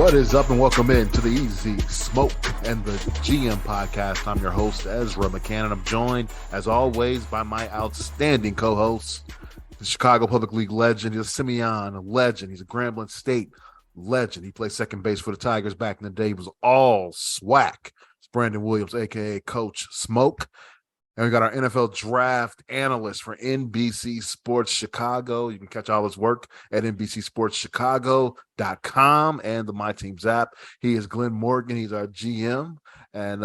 What is up, and welcome in to the Easy Smoke and the GM podcast. I'm your host, Ezra McCann, and I'm joined, as always, by my outstanding co-host, the Chicago Public League legend. He's a Simeon, a legend. He's a Grambling State legend. He played second base for the Tigers back in the day. He was all SWAC. It's Brandon Williams, a.k.a. Coach Smoke. And we got our NFL draft analyst for NBC Sports Chicago. You can catch all his work at NBCSportsChicago.com and the My Teams app. He is Glenn Morgan. He's our GM. And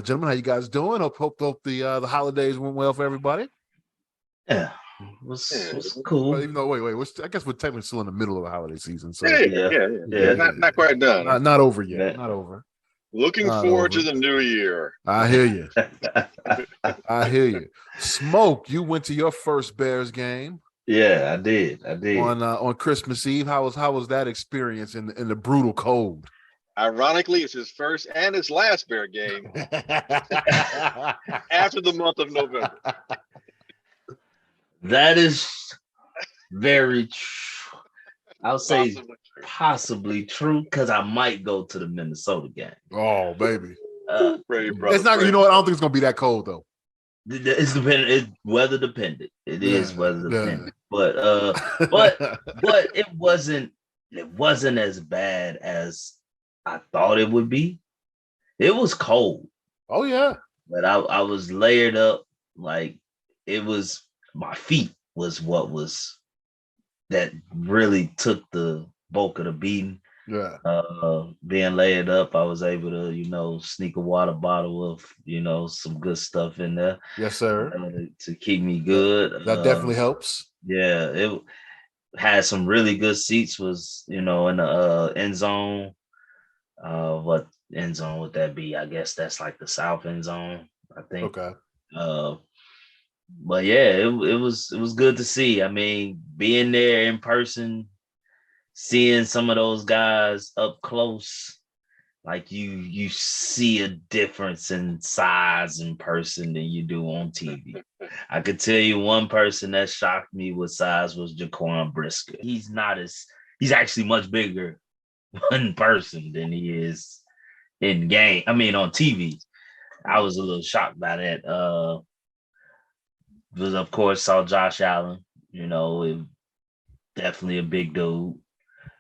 gentlemen, how you guys doing? Hope the holidays went well for everybody. Yeah, it was cool. Well, even though, wait, I guess we're technically still in the middle of the holiday season. So Yeah. Not quite done. Not over yet. Yeah. Not over. Looking forward to the new year. I hear you. I hear you. Smoke, you went to your first Bears game. Yeah, I did. On Christmas Eve. How was that experience in the brutal cold? Ironically, it's his first and his last Bear game after the month of November. That is very true. I'll say possibly true because I might go to the Minnesota game. Oh, baby. It's not. You know what? I don't think it's gonna be that cold though. It's dependent. It's weather dependent. It is weather dependent. But it wasn't as bad as I thought it would be. It was cold. Oh yeah. But I was layered up. Like it was my feet was what was that really took the bulk of the beating. Yeah. Being layered up, I was able to, sneak a water bottle of, some good stuff in there. Yes, sir. To keep me good. That definitely helps. Yeah, it had some really good seats. Was in the end zone. What end zone would that be? I guess that's like the south end zone, I think. Okay. But yeah, it was good to see. I mean, being there in person, seeing some of those guys up close, like you see a difference in size in person than you do on TV. I could tell you one person that shocked me with size was Jaquan Brisker. He's actually much bigger in person than he is in game. I mean, on TV. I was a little shocked by that. Was of course saw Josh Allen. Definitely a big dude.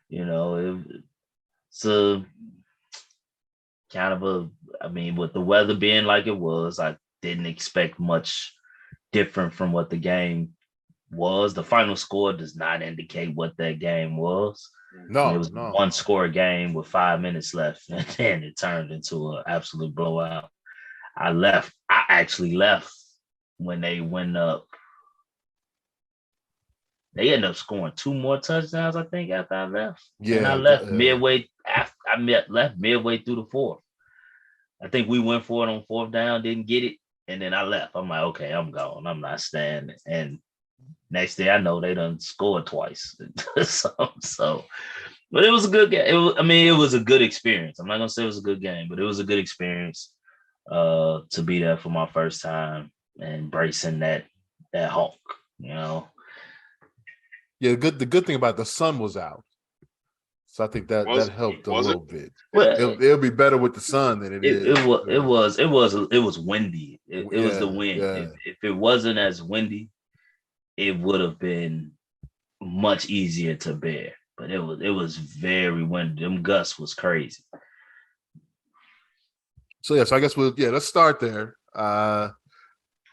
It's a kind of with the weather being like it was, I didn't expect much different from what the game was. The final score does not indicate what that game was. No, it was a one-score game with 5 minutes left, and then it turned into an absolute blowout. I actually left when they went up. They ended up scoring 2 more touchdowns, I think, after I left. Yeah, and I left midway after. Left midway through the fourth. I think we went for it on fourth down, didn't get it, and then I left. I'm like, okay, I'm gone. I'm not standing. And next thing I know, they done scored twice. so, but it was a good game. It was a good experience. I'm not gonna say it was a good game, but it was a good experience to be there for my first time and embracing that Hulk. Yeah, the good thing about the sun was out, so I think that helped a little bit. Well, it'll be better with the sun than it is. It was windy. It was the wind. Yeah. If it wasn't as windy, it would have been much easier to bear. But it was very windy. Them gusts was crazy. So I guess let's start there.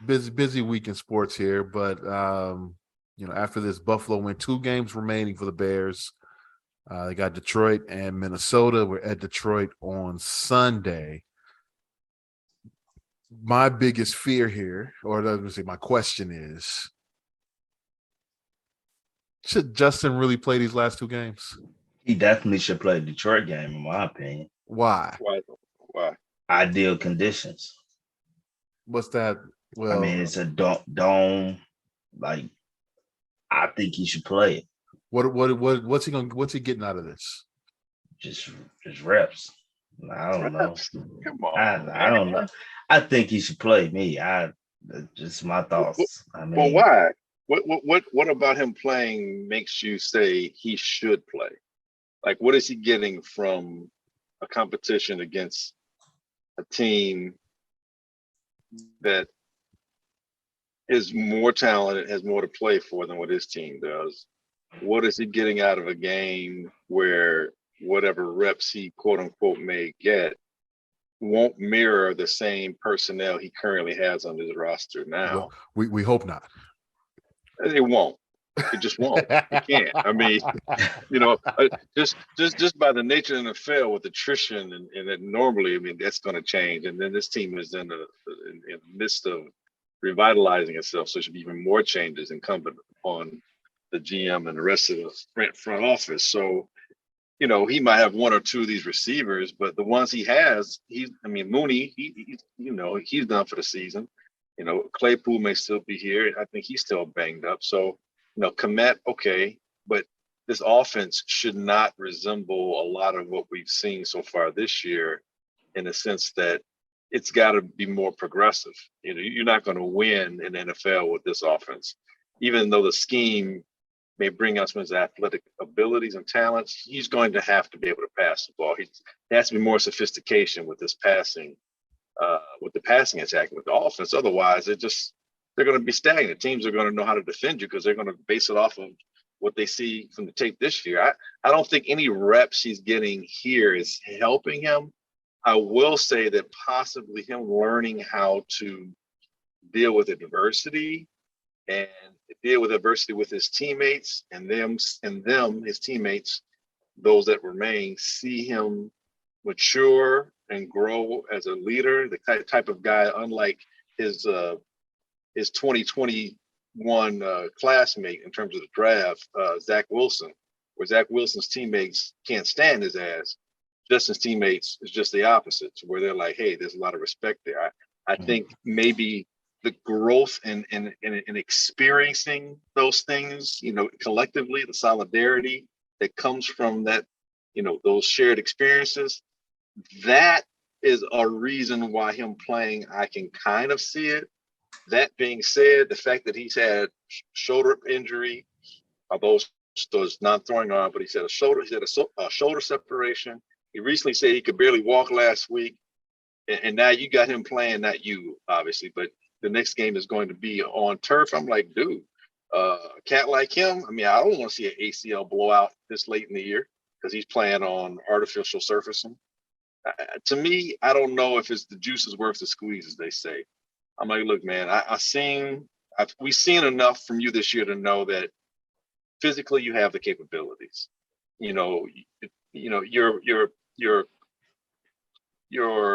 Busy week in sports here, but after this, Buffalo win 2 games remaining for the Bears. They got Detroit and Minnesota. We're at Detroit on Sunday. My biggest fear here, or let me say, my question is, should Justin really play these last 2 games? He definitely should play the Detroit game, in my opinion. Why? Why? Ideal conditions. What's that? Well, it's a dome. Like, I think he should play it. What's he getting out of this? Just reps. I don't know. Come on. I don't know. I think he should play me. Just my thoughts. Well, why? What about him playing makes you say he should play? Like, what is he getting from a competition against a team that is more talented, has more to play for than what his team does? What is he getting out of a game where whatever reps he quote unquote may get won't mirror the same personnel he currently has on his roster now? Well, we hope not. It won't. It just won't. It can't. I mean, just by the nature of the NFL with attrition and that normally, I mean, that's going to change. And then this team is in the midst of revitalizing itself, so there should be even more changes incumbent on the GM and the rest of the front office. So, he might have one or two of these receivers, but the ones he has, Mooney, he's done for the season. Claypool may still be here. I think he's still banged up. So, Kmet, okay, but this offense should not resemble a lot of what we've seen so far this year, in the sense that it's got to be more progressive. You're not going to win in the NFL with this offense, even though the scheme may bring out some of his athletic abilities and talents. He's going to have to be able to pass the ball. There has to be more sophistication with this passing, with the passing attack, with the offense. Otherwise, they're going to be stagnant. Teams are going to know how to defend you because they're going to base it off of what they see from the tape this year. I don't think any reps he's getting here is helping him. I will say that possibly him learning how to deal with adversity and deal with adversity with his teammates and his teammates, those that remain, see him mature and grow as a leader, the type of guy, unlike his 2021 classmate in terms of the draft, Zach Wilson, where Zach Wilson's teammates can't stand his ass. Justin's teammates is just the opposite, where they're like, hey, there's a lot of respect there. I think maybe the growth and experiencing those things, collectively, the solidarity that comes from that, those shared experiences, that is a reason why him playing, I can kind of see it. That being said, the fact that he's had shoulder injury, although it's not throwing arm, but he had a shoulder separation. He recently said he could barely walk last week. And now you got him playing, not you, obviously, but the next game is going to be on turf. I'm like, dude, a cat like him, I don't want to see an ACL blowout this late in the year because he's playing on artificial surfacing. To me, I don't know if it's the juice is worth the squeeze, as they say. I'm like, look, man, we've seen enough from you this year to know that physically you have the capabilities. Your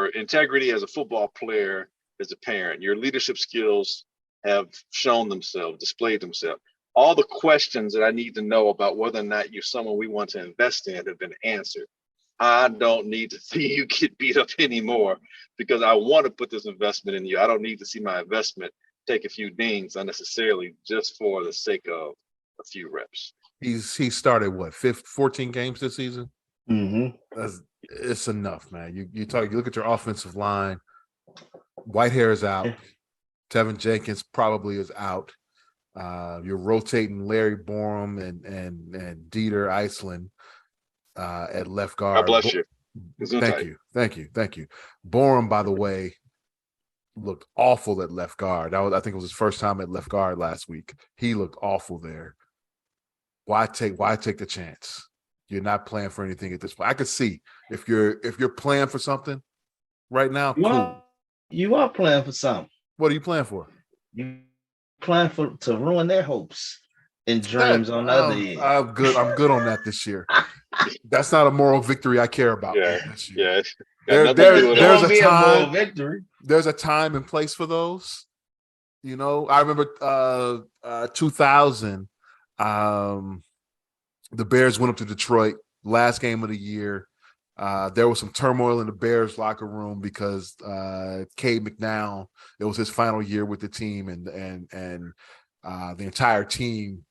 integrity as a football player, as a parent, your leadership skills have shown themselves, displayed themselves. All the questions that I need to know about whether or not you're someone we want to invest in have been answered. I don't need to see you get beat up anymore because I want to put this investment in you. I don't need to see my investment take a few dings unnecessarily just for the sake of a few reps. He started 14 games this season. Mm-hmm. It's enough, man. You look at your offensive line. Whitehair is out. Tevin Jenkins probably is out. You're rotating Larry Borum and Dieter Iceland at left guard. God bless you. Thank you. Borum, by the way, looked awful at left guard. I think it was his first time at left guard last week. He looked awful there. Why take the chance? You're not playing for anything at this point. I could see if you're playing for something right now. Cool. You are playing for something. What are you playing for? You playing to ruin their hopes and dreams on the other end. I'm good on that this year. That's not a moral victory I care about. This year. Yeah. There's a time. Victory. There's a time and place for those. I remember 2000. The Bears went up to Detroit, last game of the year. There was some turmoil in the Bears locker room because Cade McNown, it was his final year with the team, and the entire team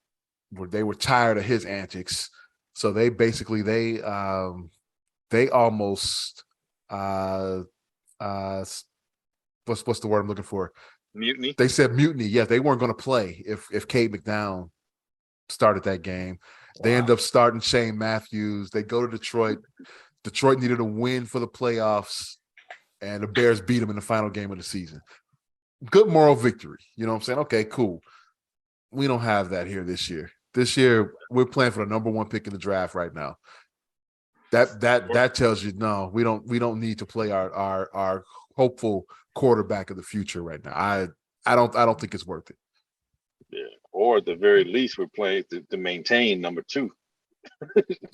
were tired of his antics. So they basically they almost what's the word I'm looking for? Mutiny. They said mutiny. Yeah, they weren't going to play if Cade McNown started that game. They end up starting Shane Matthews. They go to Detroit. Detroit needed a win for the playoffs, and the Bears beat them in the final game of the season. Good moral victory. You know what I'm saying? Okay, cool. We don't have that here this year. This year, we're playing for the number 1 pick in the draft right now. That tells you no, we don't need to play our hopeful quarterback of the future right now. I don't think it's worth it. Yeah. Or at the very least, we're playing to maintain number 2.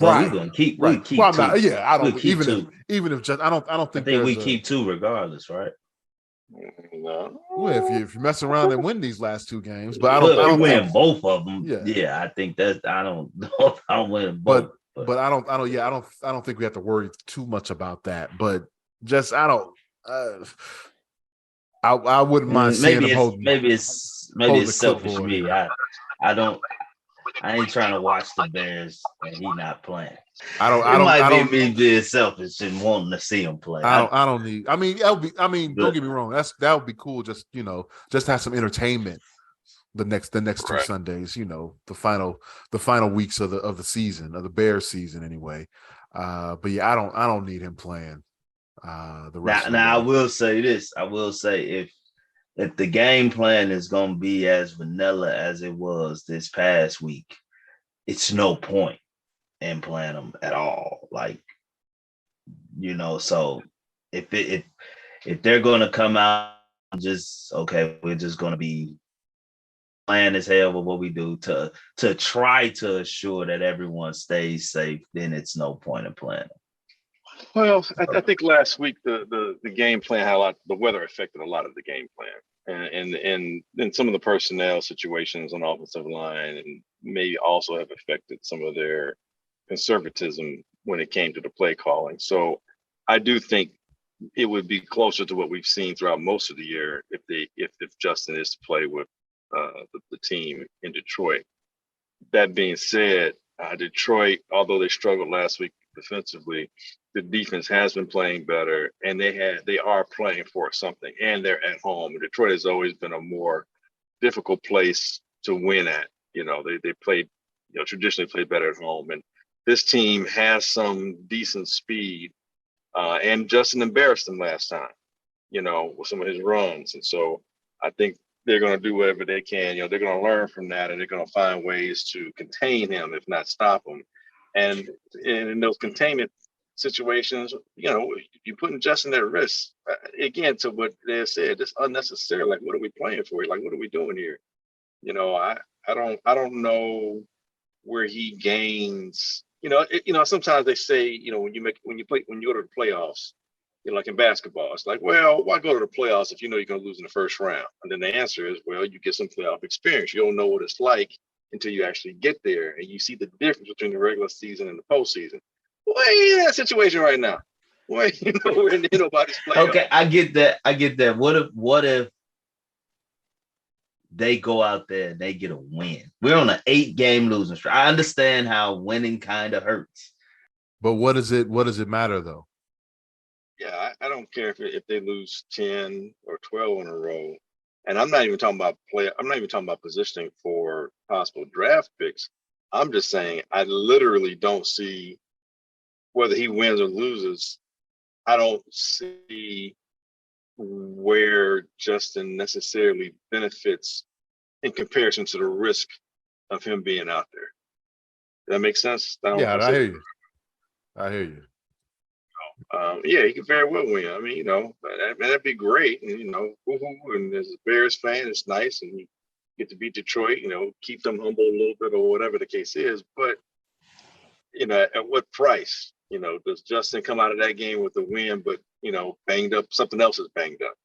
Well, we're gonna keep. Right. We keep. Well, not, yeah, I don't. Even if just I don't think we keep 2 regardless, right? No. Well, if you mess around and win these last 2 games, but I don't win both of them. Yeah, I think that I don't win both. But I don't think we have to worry too much about that. But just I wouldn't mind seeing him hold. Maybe it's selfish of me. I ain't trying to watch the Bears and he not playing. It might be me being selfish and wanting to see him play. I don't need. I mean, don't get me wrong. That would be cool. Just just have some entertainment. The next 2 Sundays, the final weeks of the season, of the Bears season, anyway. But yeah, I don't need him playing. The rest. Now I will say this. I will say if the game plan is going to be as vanilla as it was this past week, it's no point in playing them at all. Like, so if they're going to come out just, okay, we're just going to be playing as hell with what we do to try to assure that everyone stays safe, then it's no point in playing them. Well, I think last week the game plan had the weather affected a lot of the game plan, and some of the personnel situations on the offensive line, and may also have affected some of their conservatism when it came to the play calling. So I do think it would be closer to what we've seen throughout most of the year if Justin is to play with the team in Detroit. That being said, Detroit, although they struggled last week defensively, the defense has been playing better, and they are playing for something, and they're at home. And Detroit has always been a more difficult place to win at. They played, traditionally played better at home, and this team has some decent speed. And Justin embarrassed them last time, with some of his runs, and so I think they're going to do whatever they can. They're going to learn from that, and they're going to find ways to contain him, if not stop him. And in those containment situations, you're putting Justin at risk. Again, to what they said, it's unnecessary. Like, what are we playing for? Like, what are we doing here? I don't know where he gains. Sometimes they say, when you go to the playoffs, like in basketball, it's like, well, why go to the playoffs if you're going to lose in the first round? And then the answer is, well, you get some playoff experience. You don't know what it's like until you actually get there, and you see the difference between the regular season and the postseason. Well, ain't in that situation right now. Well, we're in nobody's playoff. Okay, I get that. What if they go out there and they get a win? We're on an 8-game losing streak. I understand how winning kind of hurts. But what does it matter though? Yeah, I don't care if they lose 10 or 12 in a row. And I'm not even talking about I'm not even talking about positioning for possible draft picks. I'm just saying I literally don't see, whether he wins or loses, I don't see where Justin necessarily benefits in comparison to the risk of him being out there. Does that make sense? I hear you. Yeah, he could very well win. I mean, that'd be great. And, and as a Bears fan, it's nice. And you get to beat Detroit, keep them humble a little bit or whatever the case is. But, at what price? Does Justin come out of that game with a win, but, banged up, something else is banged up?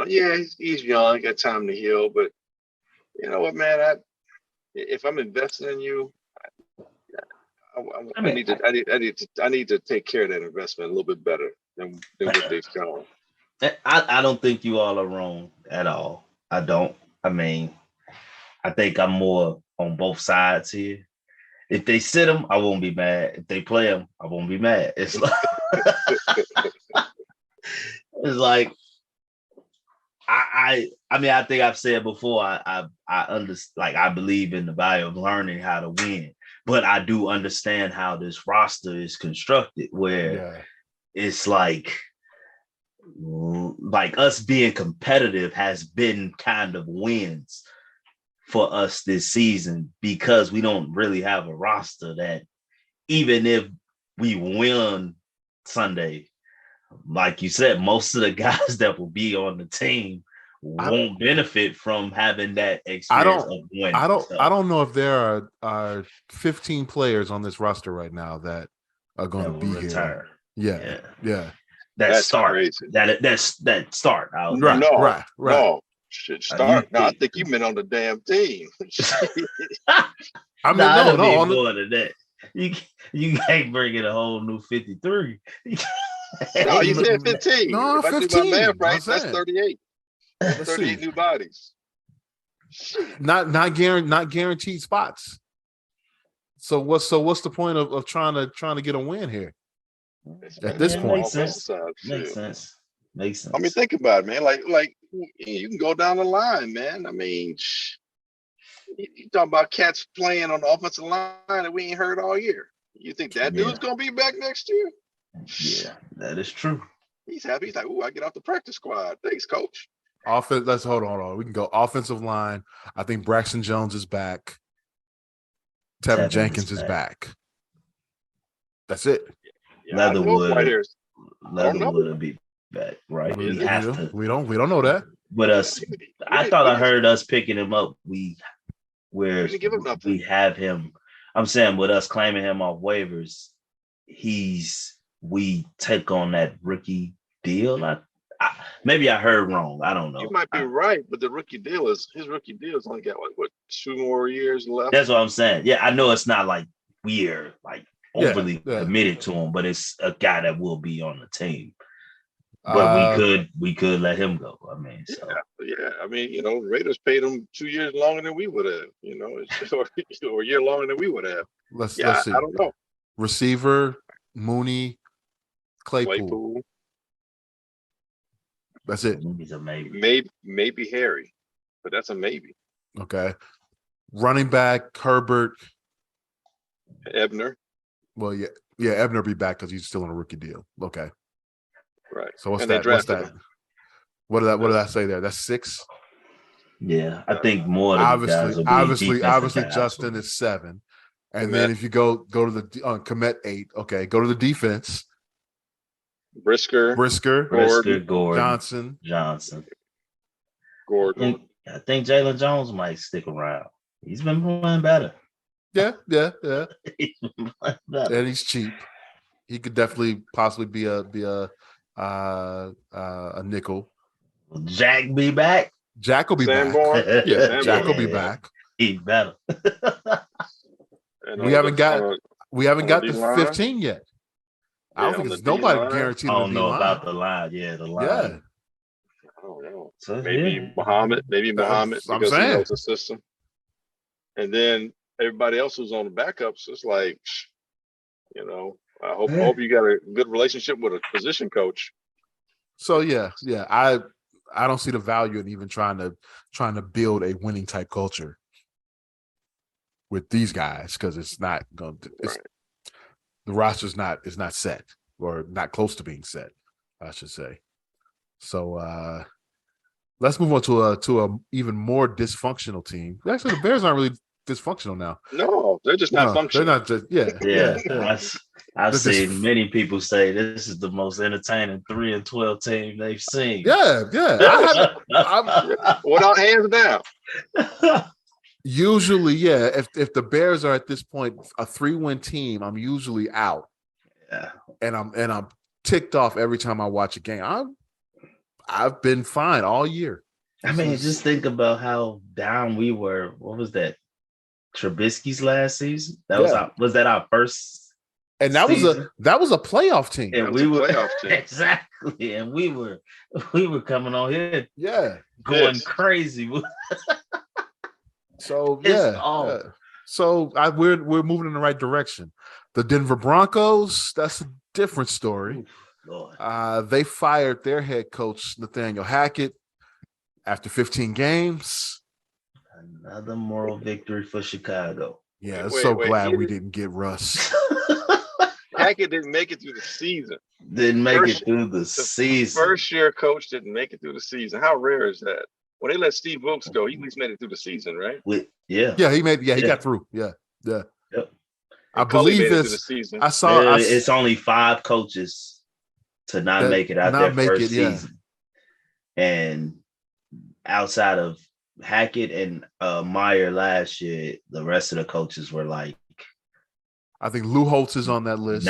Yeah, he's young, got time to heal. But you know what, man, if I'm investing in you, I need to take care of that investment a little bit better than what they've shown. I don't think you all are wrong at all. I don't. I mean, I think I'm more on both sides here. If they sit him, I won't be mad. If they play him, I won't be mad. It's like I mean, I think I've said before, I understand, like, I believe in the value of learning how to win. But I do understand how this roster is constructed, where it's like us being competitive has been kind of wins for us this season, because we don't really have a roster that, even if we win Sunday, like you said, most of the guys that will be on the team won't benefit from having that experience of winning. I don't know if there are 15 players on this roster right now that are going to be retire. Here. Yeah. That's start. Crazy. That start. No. Should start. No, I think you meant on the damn team. I mean, no. More than that. You can't bring in a whole new 53. No, you said 15. No, if 15. I do my math right, that's 38. That's 38 new bodies. Not guaranteed spots. So what's the point of trying to get a win here? At this point, makes sense. I mean, think about it, man. Like you can go down the line, man. I mean, you talking about cats playing on the offensive line that we ain't heard all year. You think that dude's gonna be back next year? Yeah, that is true. He's happy. He's like, "Ooh, I get off the practice squad. Thanks, coach." Offense. Let's hold on. We can go offensive line. I think Braxton Jones is back. Tevin Jenkins is back. That's it. Yeah, Leatherwood will be back, right? We don't know that. But I thought I heard us picking him up. We have him. I'm saying with us claiming him off waivers, we take on that rookie deal. Maybe I heard wrong. I don't know. You might be right, but his rookie deal is only got 2 more years left. That's what I'm saying. Yeah, I know it's not like we're like overly committed to him, but it's a guy that will be on the team. But we could let him go. I mean, I mean, Raiders paid him 2 years longer than we would have. Or a year longer than we would have. Let's see. I don't know. Receiver Mooney, Claypool. That's it. Mooney's a maybe. Maybe Harry, but that's a maybe. Okay. Running back Herbert, Ebner. Well, yeah, Ebner be back because he's still on a rookie deal. Okay. Right. So what's that? What did I say there? That's 6. Yeah, I think more. Obviously, Justin is 7, and then if you go to the Komet 8. Okay, go to the defense. Brisker, Gordon, Johnson, Gordon. I think Jalen Jones might stick around. He's been playing better. Yeah. He's been playing better. And he's cheap. He could definitely possibly be a nickel. Will Jack be back? Jack will be Sanborn. back. Yeah, Jack will be back. He's better. We haven't got the 15 yet. I don't think there's nobody guaranteed. I don't know about the line. Yeah, the line. Yeah. I don't know. So, maybe Muhammad. Because he knows the system. And then everybody else who's on the backups, it's like, I hope you got a good relationship with a position coach. So yeah. I don't see the value in even trying to build a winning type culture with these guys, because it's not going to. The roster's is not set, or not close to being set, I should say. So let's move on to a even more dysfunctional team. Actually, the Bears aren't really dysfunctional now. No, they're just not functional. They're not just yeah. I've seen many people say this is the most entertaining 3-12 team they've seen. Yeah. Without hands down. Usually, yeah. If the Bears are at this point a 3-win team, I'm usually out. Yeah, and I'm ticked off every time I watch a game. I've been fine all year. I mean, just think about how down we were. What was that? Trubisky's last season. Was that our first? And that season? was a playoff team. And we were exactly, and we were coming on here, going crazy. So so we're moving in the right direction. The Denver Broncos, that's a different story. They fired their head coach Nathaniel Hackett after 15 games. Another moral victory for Chicago. Yeah, I'm so wait. glad we didn't get Russ. Hackett didn't make it through the season. Didn't make First- it through the season. First year coach didn't make it through the season. How rare is that? When they let Steve Wilkes go, he at least made it through the season, right? Yeah. He got through. Yeah. Yep. I Cully believe made it through the this. season. It's only 5 coaches to not That make it out not their make first it, yeah. season. And outside of Hackett and Meyer last year, the rest of the coaches were like, I think Lou Holtz is on that list.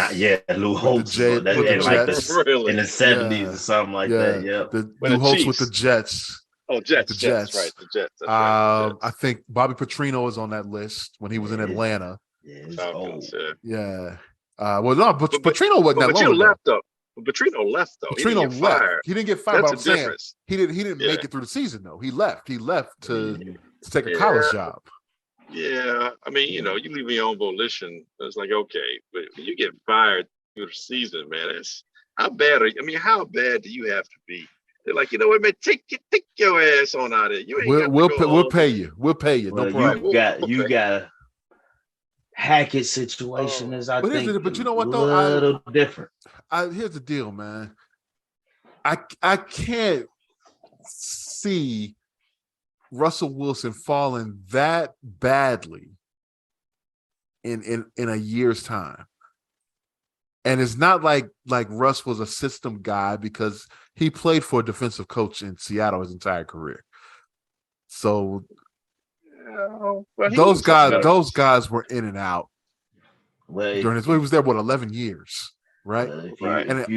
Lou Holtz is on that, with the and like Jets. Really? in the 70s or something like that. Yep. Lou Holtz Chiefs. with the Jets. Oh, Jets. The Jets. Right. The Jets. That's right. I think Bobby Petrino is on that list when he was in Atlanta. It's Falcons, old. Yeah. But Petrino wasn't that long Petrino ago. left though. Petrino left though. Petrino he didn't get fired. He didn't get fired. That's but I'm a saying difference. he didn't make it through the season though. He left. He left to take a college job. Yeah, I mean, you leave on your own volition. It's like, okay, but when you get fired through the season, man, it's how bad how bad do you have to be? They're like, you know what, man, take your ass on out of here. You ain't We'll pay you. We'll pay you. No problem. You got a Hackett situation is I think but you know what though? A little different. Here's the deal, man. I can't see Russell Wilson falling that badly in a year's time. And it's not like Russ was a system guy because he played for a defensive coach in Seattle his entire career. So those guys were in and out. Well, during his, he was there 11 years, right? If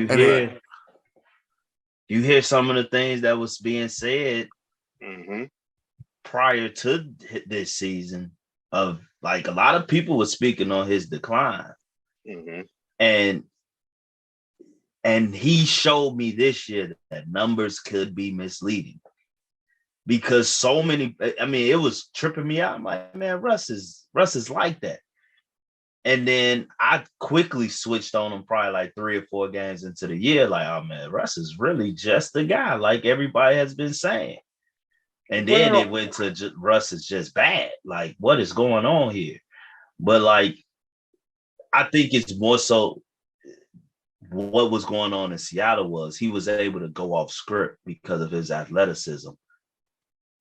you hear some of the things that was being said prior to this season, of like a lot of people were speaking on his decline, and he showed me this year that numbers could be misleading because so many. I mean, it was tripping me out. I'm like, man, Russ is like that. And then I quickly switched on him probably like 3 or 4 games into the year. Like, oh man, Russ is really just the guy, like everybody has been saying. And then it went to Russ is just bad. Like, what is going on here? But like, I think it's more so what was going on in Seattle was he was able to go off script because of his athleticism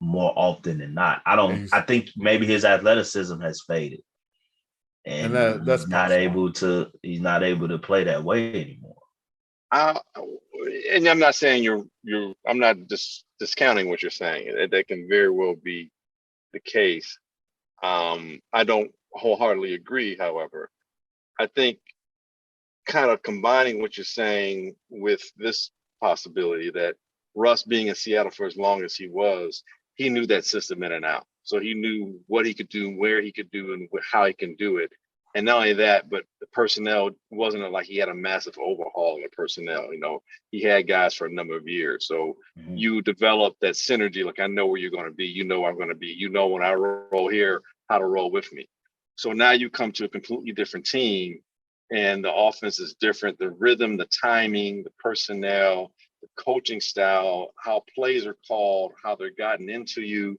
more often than not. I think maybe his athleticism has faded. And that's not able to. He's not able to play that way anymore. And I'm not saying I'm not discounting what you're saying. That can very well be the case. I don't wholeheartedly agree. However, I think kind of combining what you're saying with this possibility that Russ being in Seattle for as long as he was, he knew that system in and out. So he knew what he could do, where he could do, and how he can do it. And not only that, but the personnel wasn't like he had a massive overhaul of the personnel. He had guys for a number of years. So you develop that synergy. Like, I know where you're going to be. You know where I'm going to be. You know when I roll here, how to roll with me. So now you come to a completely different team, and the offense is different. The rhythm, the timing, the personnel, the coaching style, how plays are called, how they're gotten into you.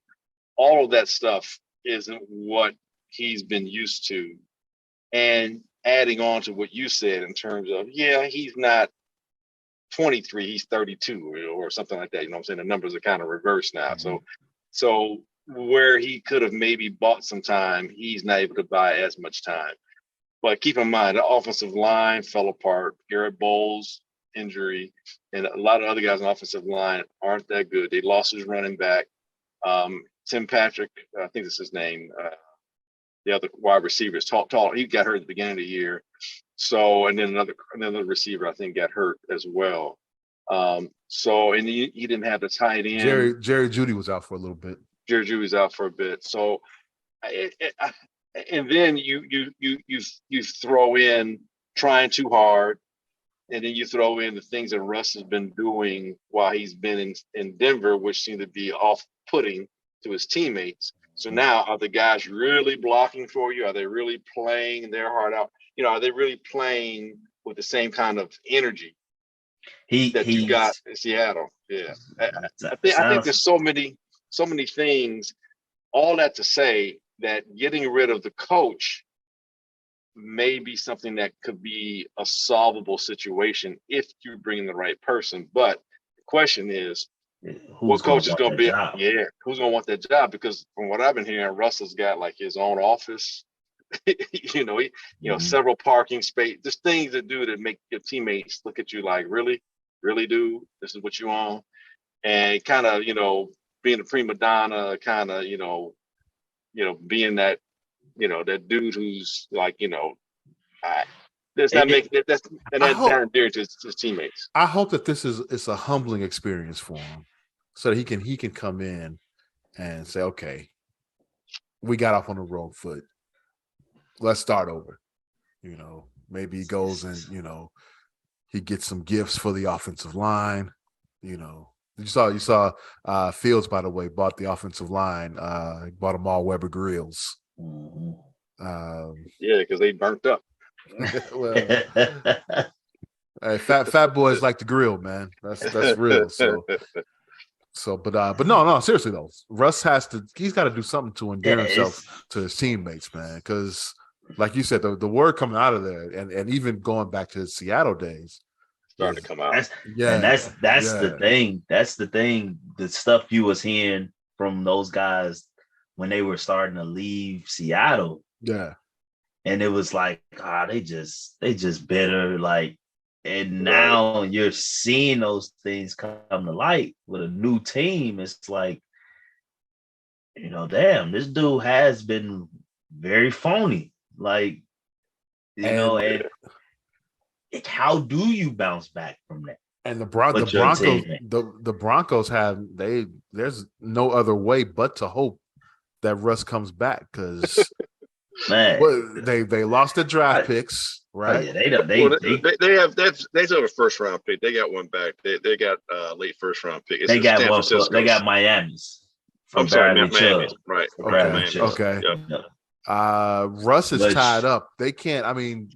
All of that stuff isn't what he's been used to. And adding on to what you said in terms of, he's not 23, he's 32 or something like that. You know what I'm saying? The numbers are kind of reversed now. So where he could have maybe bought some time, he's not able to buy as much time. But keep in mind, the offensive line fell apart. Garrett Bowles injury, and a lot of other guys on the offensive line aren't that good. They lost his running back. Tim Patrick, I think that's his name. The other wide receiver is tall. He got hurt at the beginning of the year. So, and then another receiver, I think, got hurt as well. And he didn't have the tight end. Jerry Jeudy was out for a little bit. Jerry Jeudy was out for a bit. So, and then you throw in trying too hard, and then you throw in the things that Russ has been doing while he's been in Denver, which seem to be off-putting to his teammates. So now, are the guys really blocking for you? Are they really playing their heart out? Are they really playing with the same kind of energy that you got in Seattle? Yeah, I think there's so many things. All that to say that getting rid of the coach may be something that could be a solvable situation if you bring in the right person. But the question is, what coach is going to be? Job? Yeah, who's going to want that job? Because from what I've been hearing, Russell's got like his own office. Several parking space. Just things to do to make your teammates look at you like, really, really, dude, this is what you own, and kind of, being a prima donna, kind of, being that, that dude who's like, that's not making that's not endearing to his teammates. I hope that it's a humbling experience for him, so that he can come in and say, okay, we got off on the wrong foot. Let's start over. Maybe he goes and, he gets some gifts for the offensive line. You saw Fields, by the way, bought the offensive line. He bought them all Weber grills. Yeah, because they burnt up. Well, hey, fat boys like to grill, man. That's real. But no, seriously though, Russ he's got to do something to endear himself to his teammates, man. Because like you said, the word coming out of there, and even going back to his Seattle days, starting to come out. That's the thing. That's the thing. The stuff you was hearing from those guys when they were starting to leave Seattle. Yeah. And it was like, they just bitter. Like, and now you're seeing those things come to light with a new team. It's like, damn, this dude has been very phony. Like, and how do you bounce back from that? And the Broncos, the Broncos there's no other way but to hope that Russ comes back, because man, they lost their draft picks, right? Yeah, they have a first round pick. They got one back. They got late first round pick. They got one. They got Miami's. Miami's. Right. Okay. Yeah. Russ is tied up. They can't. I mean,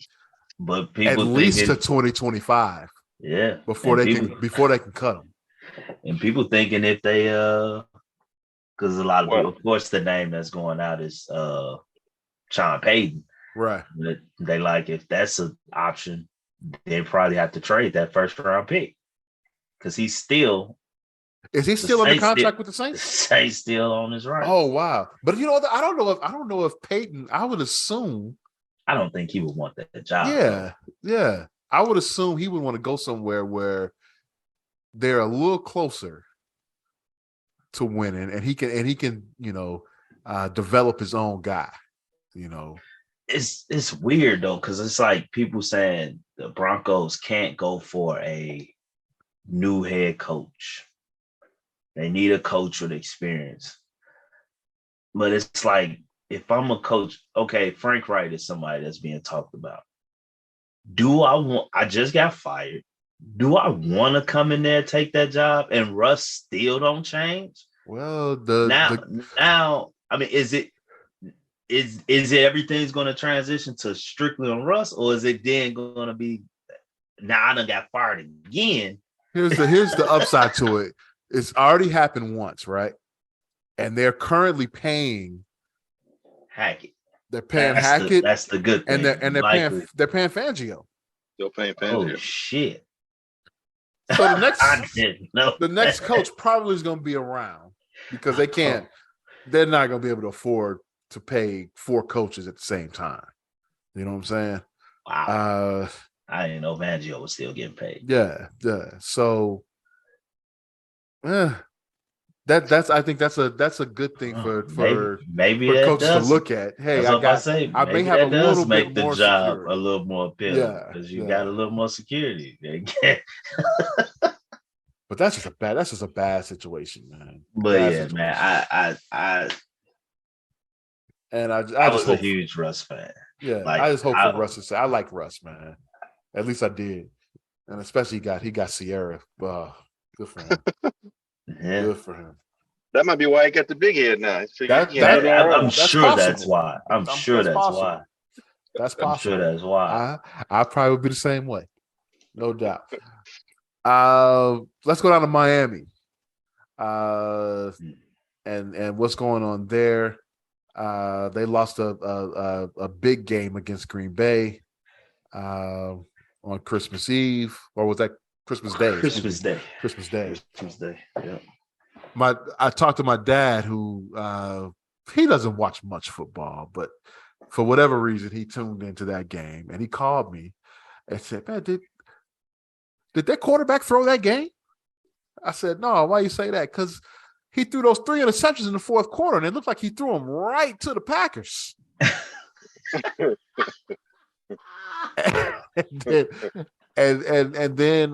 but people at least to 2025. Yeah. Before they can cut him. And people thinking if they because a lot of people, of course, the name that's going out is Sean Payton. Right. But they like, if that's an option, they probably have to trade that first round pick, because he's still. Is he still under contract with the Saints? Saints still on his right. Oh wow! But I don't know if Peyton. I would assume. I don't think he would want that job. Yeah. I would assume he would want to go somewhere where they're a little closer to winning, and he can develop his own guy. It's weird though, because it's like people saying the Broncos can't go for a new head coach. They need a coach with experience. But it's like, if I'm a coach, okay, Frank Wright is somebody that's being talked about. I just got fired. Do I want to come in there and take that job, and Russ still don't change? Well, now, I mean, is it everything's going to transition to strictly on Russ, or is it then going to be, now I done got fired again? Here's the upside to it. It's already happened once, right? And they're currently paying Hackett. They're paying Hackett. That's the good thing. And they're paying Fangio. Still paying Fangio. Oh shit. So the next coach probably is going to be around, because they're not going to be able to afford to pay 4 coaches at the same time. You know what I'm saying? Wow. I didn't know Fangio was still getting paid. Yeah. So I think that's a good thing for coaches to look at. Hey, I may have a little make bit the more job security. a little more appealing, because you got a little more security. But that's just a bad situation, man. Man, I was a huge Russ fan. Yeah, I just hope for Russ to say, I like Russ, man. At least I did, and especially he got Sierra. Good for him. Yeah. Good for him. That might be why he got the big head now. I'm sure that's why. I'm sure that's why. That's possible. I'm sure that's why. I probably would be the same way, no doubt. Let's go down to Miami. And what's going on there? They lost a big game against Green Bay on Christmas Eve, or was that Christmas Day? Christmas Day. Christmas Day. Christmas Day. Yeah. I talked to my dad, who he doesn't watch much football, but for whatever reason he tuned into that game, and he called me and said, "Man, did that quarterback throw that game?" I said, "No, why you say that?" Because he threw those 3 interceptions in the fourth quarter, and it looked like he threw them right to the Packers. and then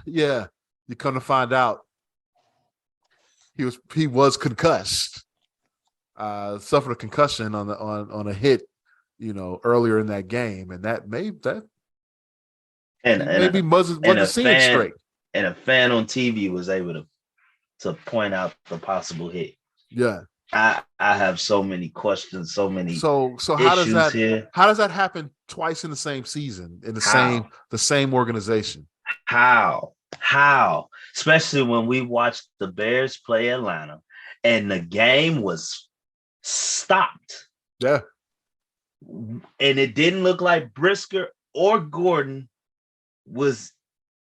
you come to find out he was concussed, suffered a concussion on a hit, earlier in that game, and that maybe wasn't seeing straight. And a fan on TV was able to point out the possible hit. Yeah. I have so many questions, so many so how does that here. How does that happen twice in the same season in the same organization? How? Especially when we watched the Bears play Atlanta and the game was stopped. Yeah. And it didn't look like Brisker or Gordon was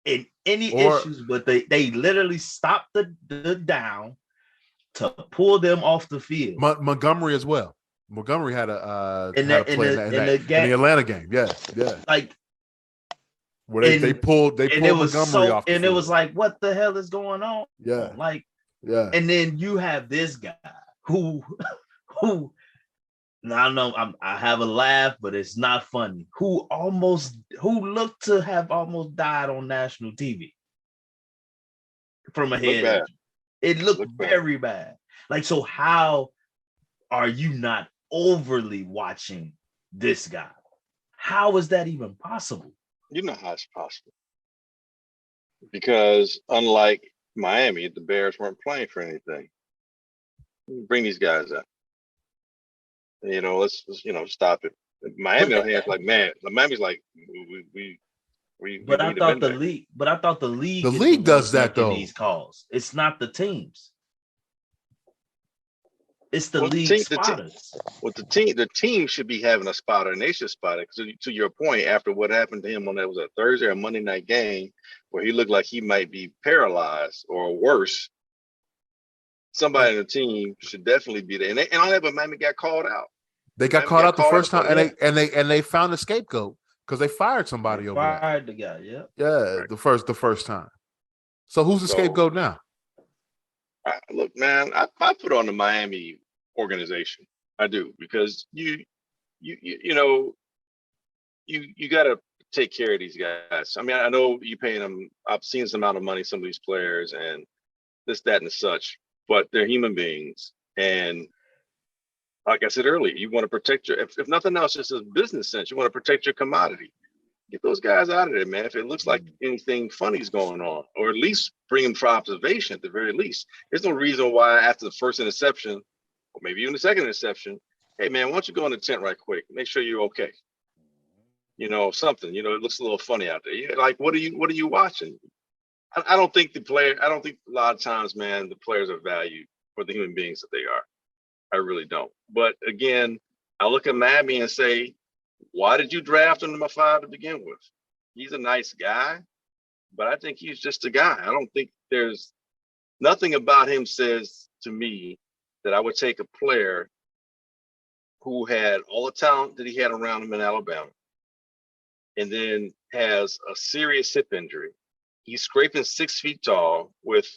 in any issues, but they literally stopped the down to pull them off the field. Montgomery as well. Montgomery had a play in the Atlanta game. Yeah. Like where they pulled Montgomery off the field. It was like, what the hell is going on? Yeah. Yeah. And then you have this guy who I know I have a laugh, but it's not funny. Who looked to have almost died on national TV from a head injury. It looked very bad. Like, so how are you not overly watching this guy? How is that even possible? You know how it's possible. Because unlike Miami, the Bears weren't playing for anything. Bring these guys up. Let's stop it. Miami on here is like, man, Miami's like, But I thought the league does that though. These calls. It's not the teams. It's the league spotters. The team should be having a spotter, and they should spot it. Because to your point, after what happened to him on that was a Thursday or Monday night game, where he looked like he might be paralyzed or worse, somebody in the team should definitely be there. And on that, but Miami got called out. They got called out the first time, and they found a scapegoat because they fired somebody over there. Fired the guy, yeah. Yeah, the first time. So who's the scapegoat now? Look, man, I put on the Miami organization. I do, because you got to take care of these guys. I mean, I know you paying them. I've seen some amount of money, some of these players, and this, that, and such. But they're human beings, and like I said earlier, you want to protect if nothing else, just a business sense, you want to protect your commodity. Get those guys out of there, man. If it looks like anything funny is going on, or at least bring them for observation at the very least. There's no reason why after the first interception, or maybe even the second interception, hey, man, why don't you go in the tent right quick? Make sure you're okay. Something, it looks a little funny out there. Like, what are you watching? I don't think a lot of times, man, the players are valued for the human beings that they are. I really don't. But again, I look at Miami and say, why did you draft him number 5 to begin with? He's a nice guy, but I think he's just a guy. I don't think there's nothing about him says to me that I would take a player who had all the talent that he had around him in Alabama and then has a serious hip injury. He's scraping 6 feet tall with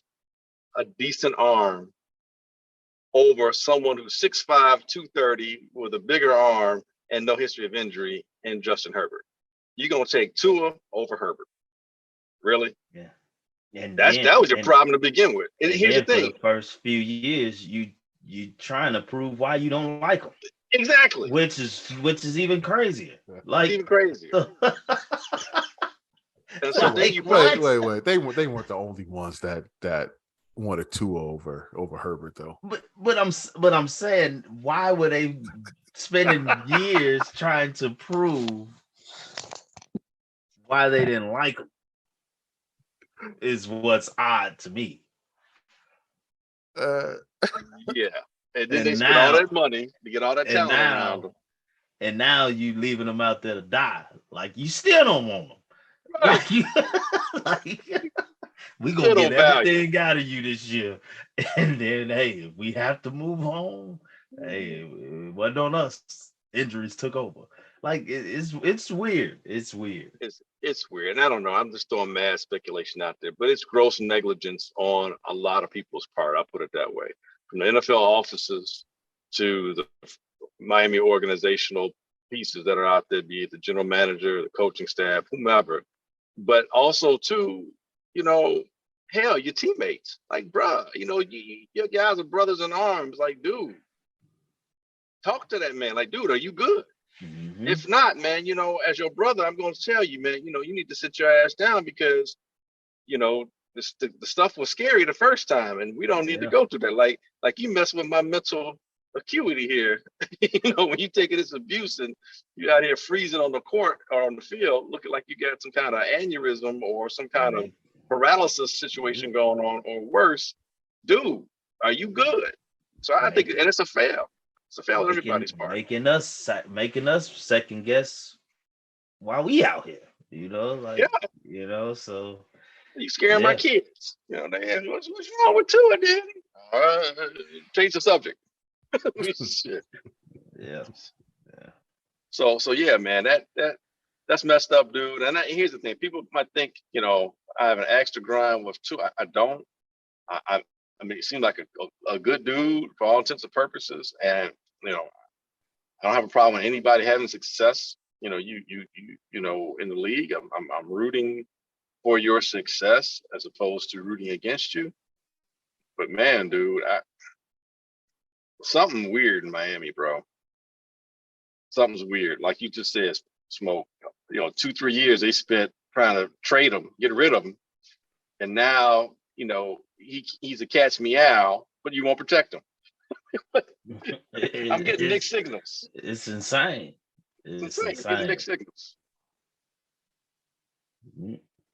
a decent arm over someone who's 6'5", 230 with a bigger arm and no history of injury in Justin Herbert. You're going to take Tua over Herbert. Really? Yeah. And that was your problem to begin with. And here's the thing. For the first few years, you trying to prove why you don't like them. Exactly. Which is even crazier. Like, even crazier. And so wait. They weren't the only ones that wanted Tua over Herbert though. But I'm saying, why were they spending years trying to prove why they didn't like him? Is what's odd to me. Yeah. And then they And spend all now, that money to get all that and talent around now, them. and now you leaving them out there to die. Like you still don't want them. Right. Like you, like we gonna Still get don't value. everything out of you this year, and then hey, if we have to move home, hey, it wasn't on us. Injuries took over. Like it's weird. It's weird. It's weird. And I don't know. I'm just throwing mad speculation out there, but it's gross negligence on a lot of people's part. I'll put it that way. From the NFL offices to the Miami organizational pieces that are out there, be it the general manager, the coaching staff, whomever. But also too, you know, hell, your teammates. Like, bruh, you know, your guys are brothers in arms. Like, dude, talk to that man. Like, dude, are you good? Mm-hmm. If not, man, you know, as your brother, I'm going to tell you, man, you know, you need to sit your ass down because, you know, the stuff was scary the first time, and we don't need to go through that. Like you mess with my mental acuity here. You know, when you taking this abuse and you out here freezing on the court or on the field, looking like you got some kind of aneurysm or some kind of paralysis situation going on, or worse, dude, are you good? So I think, and it's a fail. It's a fail on everybody's part. Making us second guess while we out here. You know, like you know, so you scaring my kids. You know, what's wrong with Tua, Daddy? Change the subject. Shit. Yeah. So yeah, man, that's messed up, dude. And here's the thing: people might think, you know, I have an extra grind with Tua. I don't. I mean, it seems like a good dude for all intents and purposes, and you know, I don't have a problem with anybody having success. You know, you know, in the league, I'm rooting for your success as opposed to rooting against you. But man, dude, something weird in Miami, bro. Something's weird. Like you just said, Smoke. You know, 2-3 years they spent trying to trade him, get rid of him, and now, you know, he's a catch meow, but you won't protect him. I'm getting mixed signals. It's insane. It's insane. I'm getting mixed signals.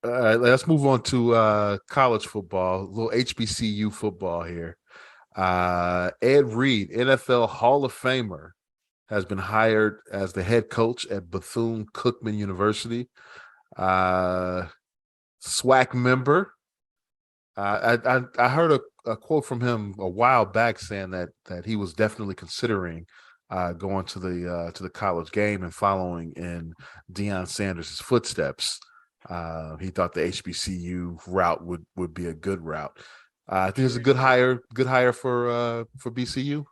All right, let's move on to college football, a little HBCU football here. Ed Reed, NFL Hall of Famer, has been hired as the head coach at Bethune Cookman University. SWAC member. I heard a quote from him a while back saying that he was definitely considering going to the college game and following in Deion Sanders' footsteps. He thought the HBCU route would be a good route. I think it's a good hire for BCU.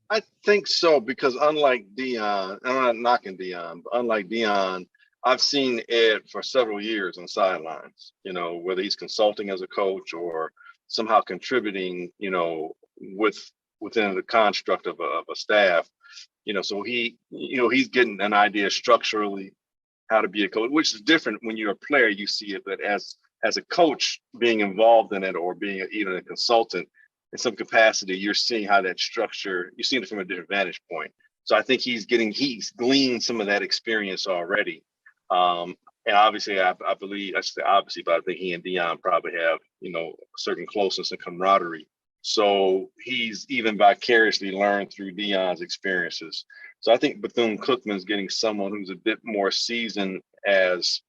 I think so, because unlike Deion, I'm not knocking Deion, but unlike Deion, I've seen Ed for several years on sidelines, you know, whether he's consulting as a coach or somehow contributing, you know, within the construct of a staff, you know, so he's getting an idea structurally how to be a coach, which is different when you're a player, you see it, but as a coach being involved in it or being even a consultant in some capacity, you're seeing how that structure, you're seeing it from a different vantage point. So I think he's gleaned some of that experience already. And obviously, I say obviously, but I think he and Deion probably have, you know, a certain closeness and camaraderie. So he's even vicariously learned through Deion's experiences. So I think Bethune Cookman's getting someone who's a bit more seasoned as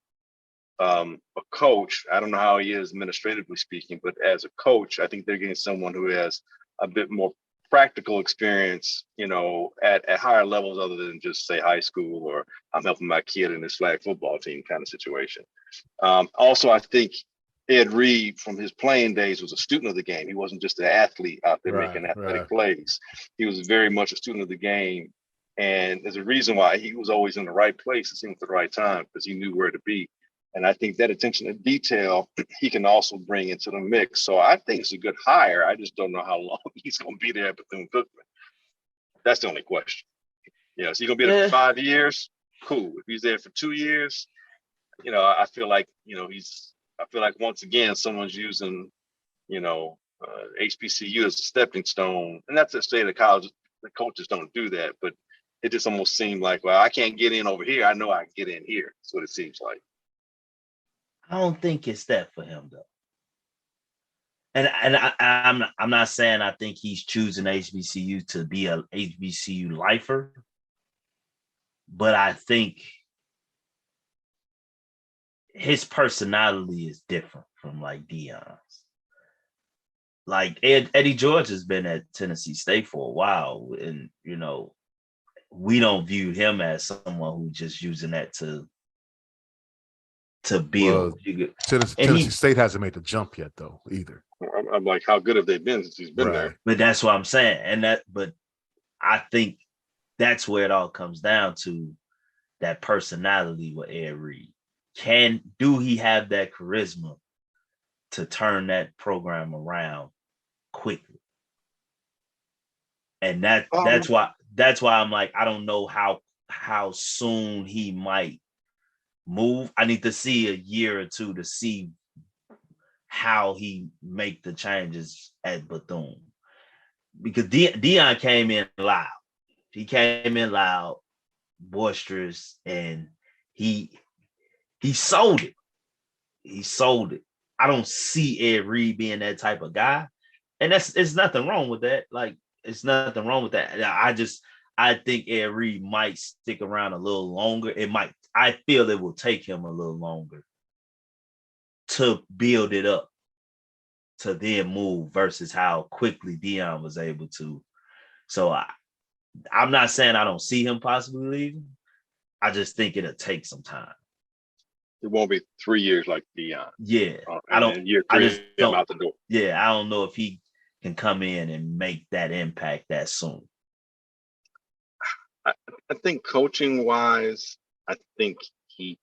a coach. I don't know how he is administratively speaking, but as a coach, I think they're getting someone who has a bit more practical experience, you know, at higher levels other than just say high school or I'm helping my kid in his flag football team kind of situation. Also, I think Ed Reed from his playing days was a student of the game. He wasn't just an athlete out there making athletic plays. He was very much a student of the game. And there's a reason why he was always in the right place, it seemed at the right time, because he knew where to be. And I think that attention to detail he can also bring into the mix. So I think it's a good hire. I just don't know how long he's going to be there at Bethune Cookman. That's the only question. Yeah, so he's going to be there for 5 years. Cool. If he's there for 2 years, you know, I feel like once again, someone's using, you know, HBCU as a stepping stone. And that's to say the coaches don't do that, but it just almost seemed like, well, I can't get in over here. I know I can get in here. That's what it seems like. I don't think it's that for him though. I'm not saying I think he's choosing HBCU to be a HBCU lifer, but I think his personality is different from like Deion's. Like Eddie George has been at Tennessee State for a while, and we don't view him as someone who's just using that to build. Tennessee State hasn't made the jump yet, though, either. I'm like, how good have they been since he's been there? But that's what I'm saying, but I think that's where it all comes down to, that personality with Ed Reed. Do he have that charisma to turn that program around quickly? And that's why I'm like, I don't know how soon he might move. I need to see a year or two to see how he make the changes at Bethune, because Deion came in loud. He came in loud, boisterous, and he sold it. He sold it. I don't see Ed Reed being that type of guy, and it's nothing wrong with that. Like, it's nothing wrong with that. I think Ed Reed might stick around a little longer. I feel it will take him a little longer to build it up to then move, versus how quickly Deion was able to. So I'm not saying I don't see him possibly leaving. I just think it'll take some time. It won't be 3 years like Deion. Yeah, I just don't out the door. Yeah, I don't know if he can come in and make that impact that soon. I think coaching wise, I think he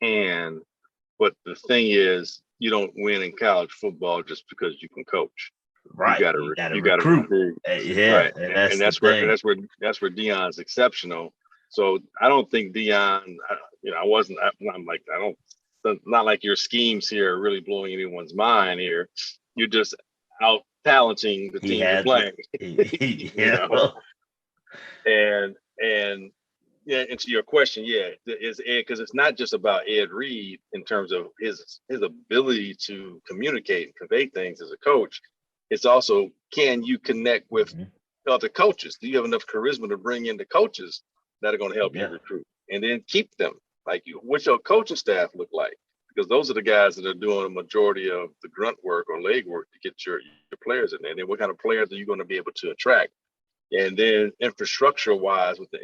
can. But the thing is, you don't win in college football just because you can coach. Right. You got to recruit. Yeah. Right. And that's where Deion's exceptional. So I don't think Deion, not like your schemes here are really blowing anyone's mind here. You're just out talenting the team you're playing. And to your question, is Ed, because it's not just about Ed Reed in terms of his ability to communicate and convey things as a coach. It's also, can you connect with other coaches? Do you have enough charisma to bring in the coaches that are going to help you recruit, and then keep them? Like, what's your coaching staff look like? Because those are the guys that are doing a majority of the grunt work or leg work to get your players in there. And then what kind of players are you going to be able to attract? And then infrastructure wise with the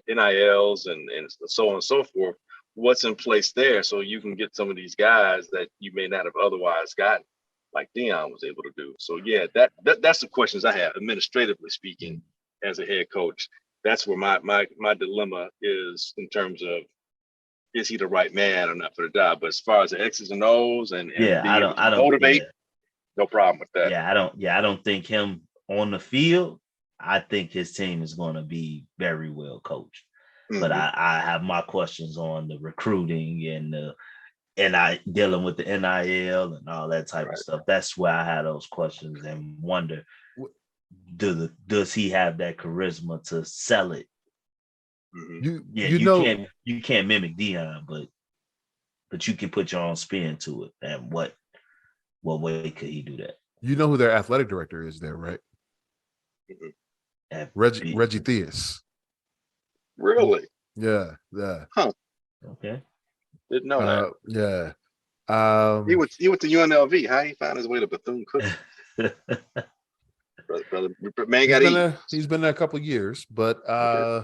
NILs and so on and so forth, what's in place there so you can get some of these guys that you may not have otherwise gotten, like Deion was able to do. So that's the questions I have, administratively speaking, as a head coach. That's where my dilemma is in terms of, is he the right man or not for the job? But as far as the X's and O's and I don't motivate, no problem with that. I don't think him on the field. I think his team is going to be very well coached. Mm-hmm. But I have my questions on the recruiting and I dealing with the NIL and all that type of stuff. That's where I had those questions and wonder, does he have that charisma to sell it? Mm-hmm. You can't mimic Deion, but you can put your own spin to it. And what way could he do that? You know who their athletic director is there, right? Mm-hmm. Reggie Theus. Really? Yeah. Huh. Okay. Didn't know that. Yeah. He went to UNLV. How he found his way to Bethune Cookman? brother, man, got eat. He's been there a couple of years, but I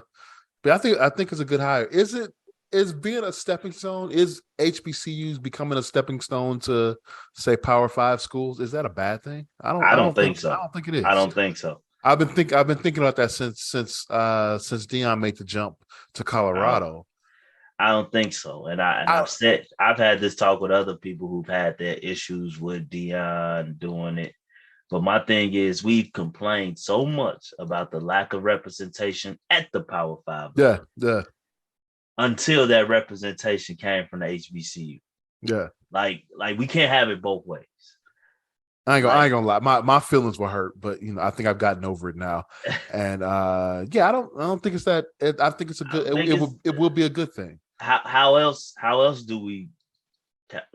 think it's a good hire. Is being a stepping stone? Is HBCUs becoming a stepping stone to, say, Power 5 schools? Is that a bad thing? I don't think so. I don't think it is. I don't think so. I've been thinking about that since Deion made the jump to Colorado. I don't think so. And I've had this talk with other people who've had their issues with Deion doing it. But my thing is, we've complained so much about the lack of representation at the Power 5. Yeah. Until that representation came from the HBCU. Yeah. Like we can't have it both ways. I ain't gonna lie. My feelings were hurt, but I think I've gotten over it now. And I don't think it's that. I think it's a good. It will be a good thing. How else do we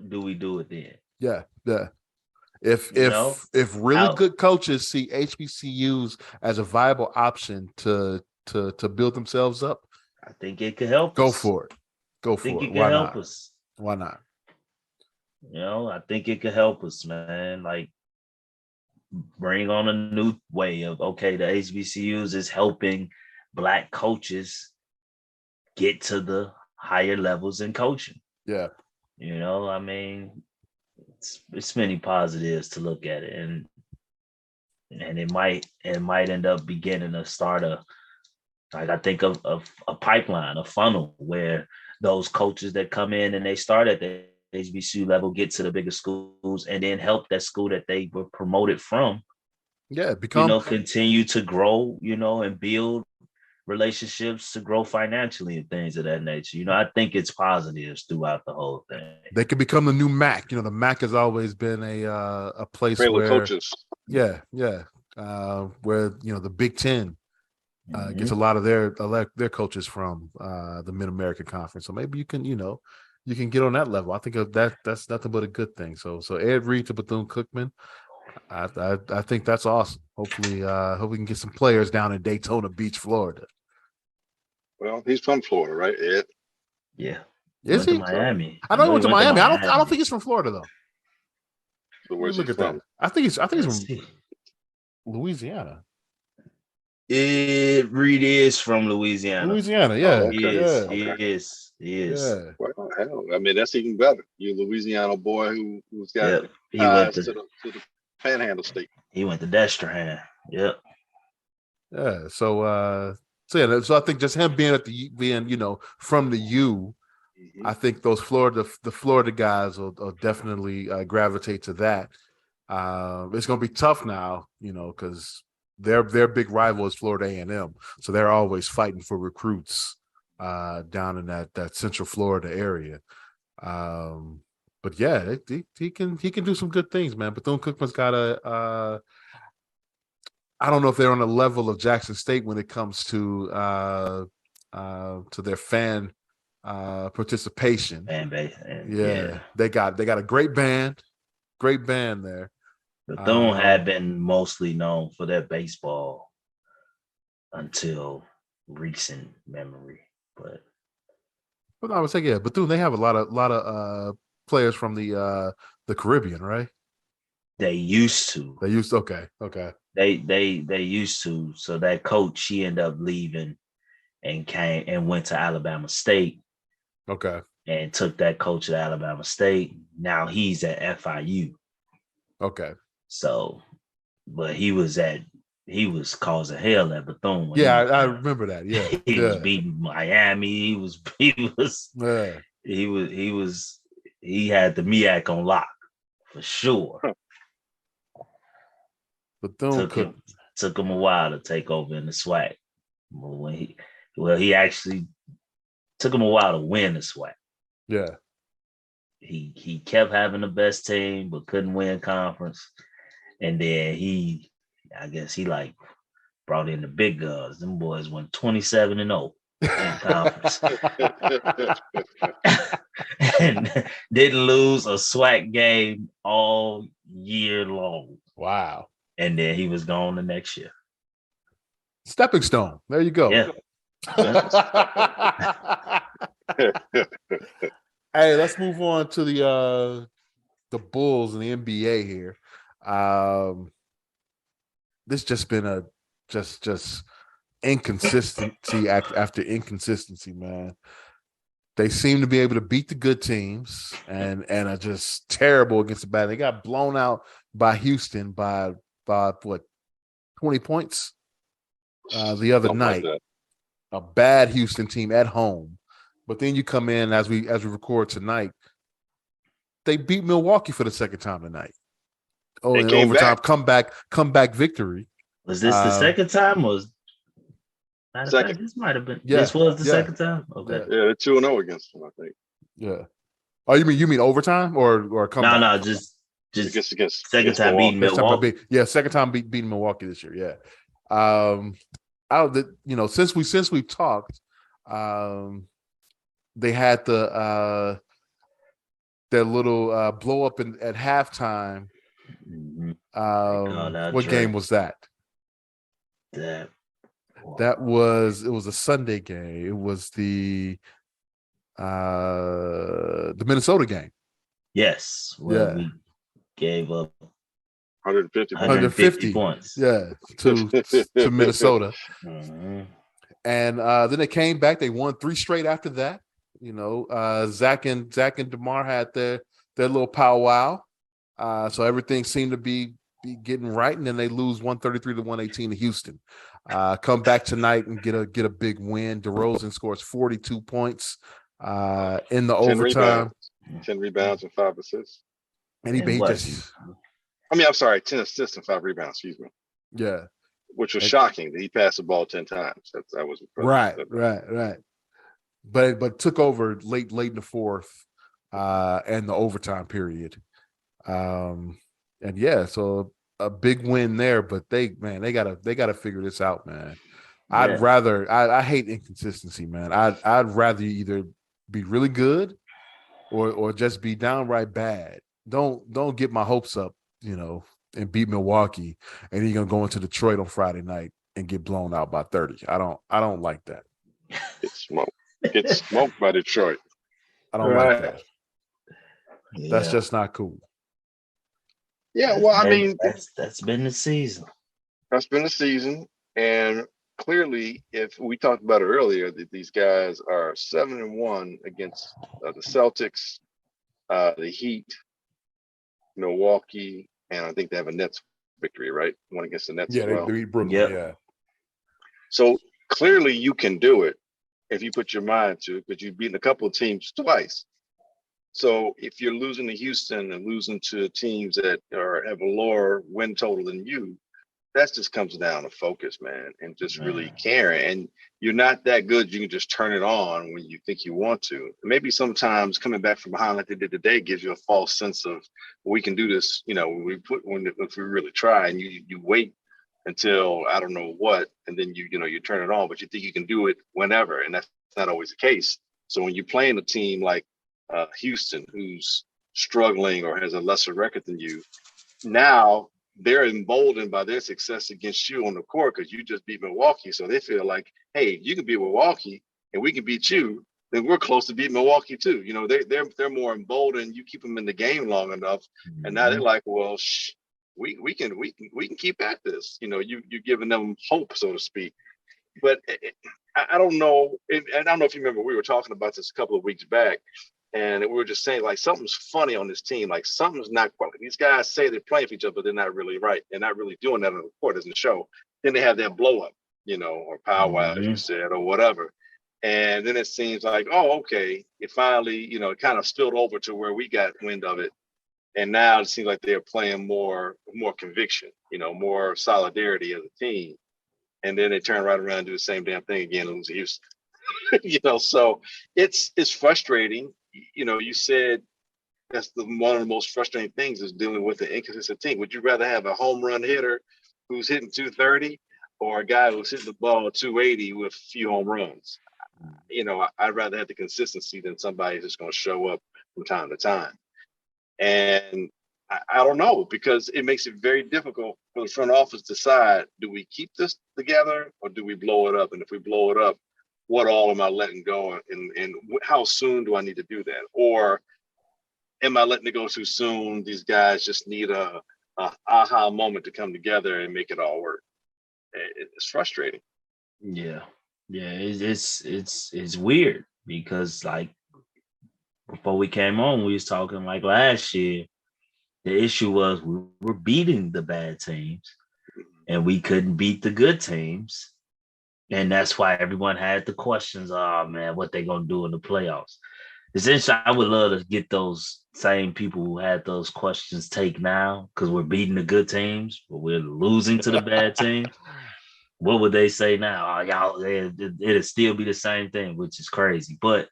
do it then? Yeah. If really good coaches see HBCUs as a viable option to build themselves up, I think it could help go us. for it. Go for it. It Why could help not? us. Why not? I think it could help us, man. Like, bring on a new way of, okay, the HBCUs is helping Black coaches get to the higher levels in coaching. Yeah. I mean, it's many positives to look at it, and it might end up beginning to start I think of a pipeline, a funnel where those coaches that come in and they start at the HBCU level get to the bigger schools and then help that school that they were promoted from. Yeah, Continue to grow, and build relationships to grow financially and things of that nature. I think it's positives throughout the whole thing. They could become the new MAC. The MAC has always been a place Trailer where coaches. where the Big Ten gets a lot of their coaches from the Mid-American Conference. So maybe you can get on that level. I think that's nothing but a good thing. So Ed Reed to Bethune-Cookman, I think that's awesome. Hopefully we can get some players down in Daytona Beach, Florida. Well, he's from Florida, right, Ed? Yeah. Is he? Miami. I know he went to Miami. I don't think he's from Florida though. So where's he from? That. I think he's from Louisiana. Ed Reed is from Louisiana. Yeah. Oh, okay. He is. Yeah. Well, hell, I mean, that's even better. You Louisiana boy who's got he went to the Panhandle State. He went to Destrehan. Yep. Yeah. So I think just him being from the U, I think the Florida guys will definitely gravitate to that. It's going to be tough now, because their big rival is Florida A&M, so they're always fighting for recruits down in that Central Florida area. But yeah, he can do some good things, man. Bethune-Cookman's got I don't know if they're on the level of Jackson State when it comes to their fan participation. Fan base. Yeah. They got a great band there. Bethune had been mostly known for their baseball until recent memory, but I would say Bethune, they have a lot of players from the Caribbean, right? They used to. Okay. They used to. So that coach, she ended up leaving and came and went to Alabama State. Okay. And took that coach at Alabama State. Now he's at FIU. Okay. So, but he was causing hell at Bethune. Yeah, I remember that. Yeah. He was beating Miami. He had the MEAC on lock for sure. Bethune took him a while to take over in the SWAC. He actually took him a while to win the SWAC. Yeah. He kept having the best team, but couldn't win conference. And then he brought in the big guns. Them boys went 27-0 in conference. And didn't lose a SWAC game all year long. Wow. And then he was gone the next year. Stepping stone. There you go. Yeah. Hey, let's move on to the Bulls and the NBA here. This just been a just inconsistency after inconsistency, man. They seem to be able to beat the good teams and are just terrible against the bad. They got blown out by Houston by what, 20 points the other night. Like a bad Houston team at home. But then you come in as we record tonight, they beat Milwaukee for the second time tonight. Oh, in overtime, comeback victory. Was this the second time? Second. This might have been. Yeah, this was the second time. Okay. Yeah, they're 2-0 against them, I think. Yeah. Oh, you mean overtime or comeback? No, just second time Milwaukee. beating Milwaukee. Second time beating Milwaukee this year. Yeah. Since we've talked, they had their little blow up at halftime What game was that? That it was a Sunday game. It was the Minnesota game. Yes, where we gave up 150 points. Yeah, to Minnesota. Mm-hmm. And then they came back. They won 3 straight after that. Zach and DeMar had their little powwow. So everything seemed to be getting right, and then they lose 133-118 to Houston. Come back tonight and get a big win. DeRozan scores 42 points in the overtime. 10 rebounds and 5 assists. And he just... I'm sorry, 10 assists and 5 rebounds, excuse me. Yeah. Which was shocking that he passed the ball 10 times. That was impressive. Right. But took over late in the fourth and the overtime period. So a big win there, but they gotta figure this out, man. Yeah. I hate inconsistency, man. I'd rather you either be really good or just be downright bad. Don't get my hopes up, and beat Milwaukee, and you're gonna go into Detroit on Friday night and get blown out by 30. I don't like that. Get smoked by Detroit. I don't like that. Yeah. That's just not cool. Yeah, well, I mean, that's been the season. That's been the season, and clearly, if we talked about it earlier, that these guys are 7-1 against the Celtics, the Heat, Milwaukee, and I think they have a Nets victory, right? One against the Nets. Yeah, as well. They beat Brooklyn. Yeah. So clearly, you can do it if you put your mind to it, because you've beaten a couple of teams twice. So if you're losing to Houston and losing to teams that have a lower win total than you, that just comes down to focus, man, and just really caring. And you're not that good. You can just turn it on when you think you want to. Maybe sometimes coming back from behind like they did today gives you a false sense of, well, we can do this. If we really try, and you wait until I don't know what, and then you turn it on, but you think you can do it whenever, and that's not always the case. So when you're playing a team like Houston, who's struggling or has a lesser record than you, now they're emboldened by their success against you on the court because you just beat Milwaukee. So they feel like, hey, if you can beat Milwaukee and we can beat you, then we're close to beat Milwaukee too. They're more emboldened. You keep them in the game long enough, and now they're like, well, we can keep at this. You're giving them hope, so to speak. But I don't know, and I don't know if you remember, we were talking about this a couple of weeks back. And we were just saying, like, something's funny on this team. Like, something's not quite. These guys say they're playing for each other, but they're not really right. They're not really doing that on the court, doesn't show. Then they have their blow up, or powwow, as you said, or whatever. And then it seems like, oh, okay, it finally, it kind of spilled over to where we got wind of it. And now it seems like they're playing more conviction, more solidarity as a team. And then they turn right around and do the same damn thing again and lose to Houston. So it's frustrating. You said that's one of the most frustrating things is dealing with an inconsistent team. Would you rather have a home run hitter who's hitting 230 or a guy who's hitting the ball 280 with a few home runs? I'd rather have the consistency than somebody that's going to show up from time to time. And I don't know, because it makes it very difficult for the front office to decide, do we keep this together or do we blow it up? And if we blow it up, what all am I letting go, and how soon do I need to do that? Or am I letting it go too soon? These guys just need a aha moment to come together and make it all work. It's frustrating. Yeah, it's weird because, like, before we came on, we was talking like last year. The issue was we were beating the bad teams, and we couldn't beat the good teams. And that's why everyone had the questions, oh, man, what they going to do in the playoffs. Essentially, I would love to get those same people who had those questions take now, because we're beating the good teams, but we're losing to the bad teams. What would they say now? Oh, y'all, it'll still be the same thing, which is crazy. But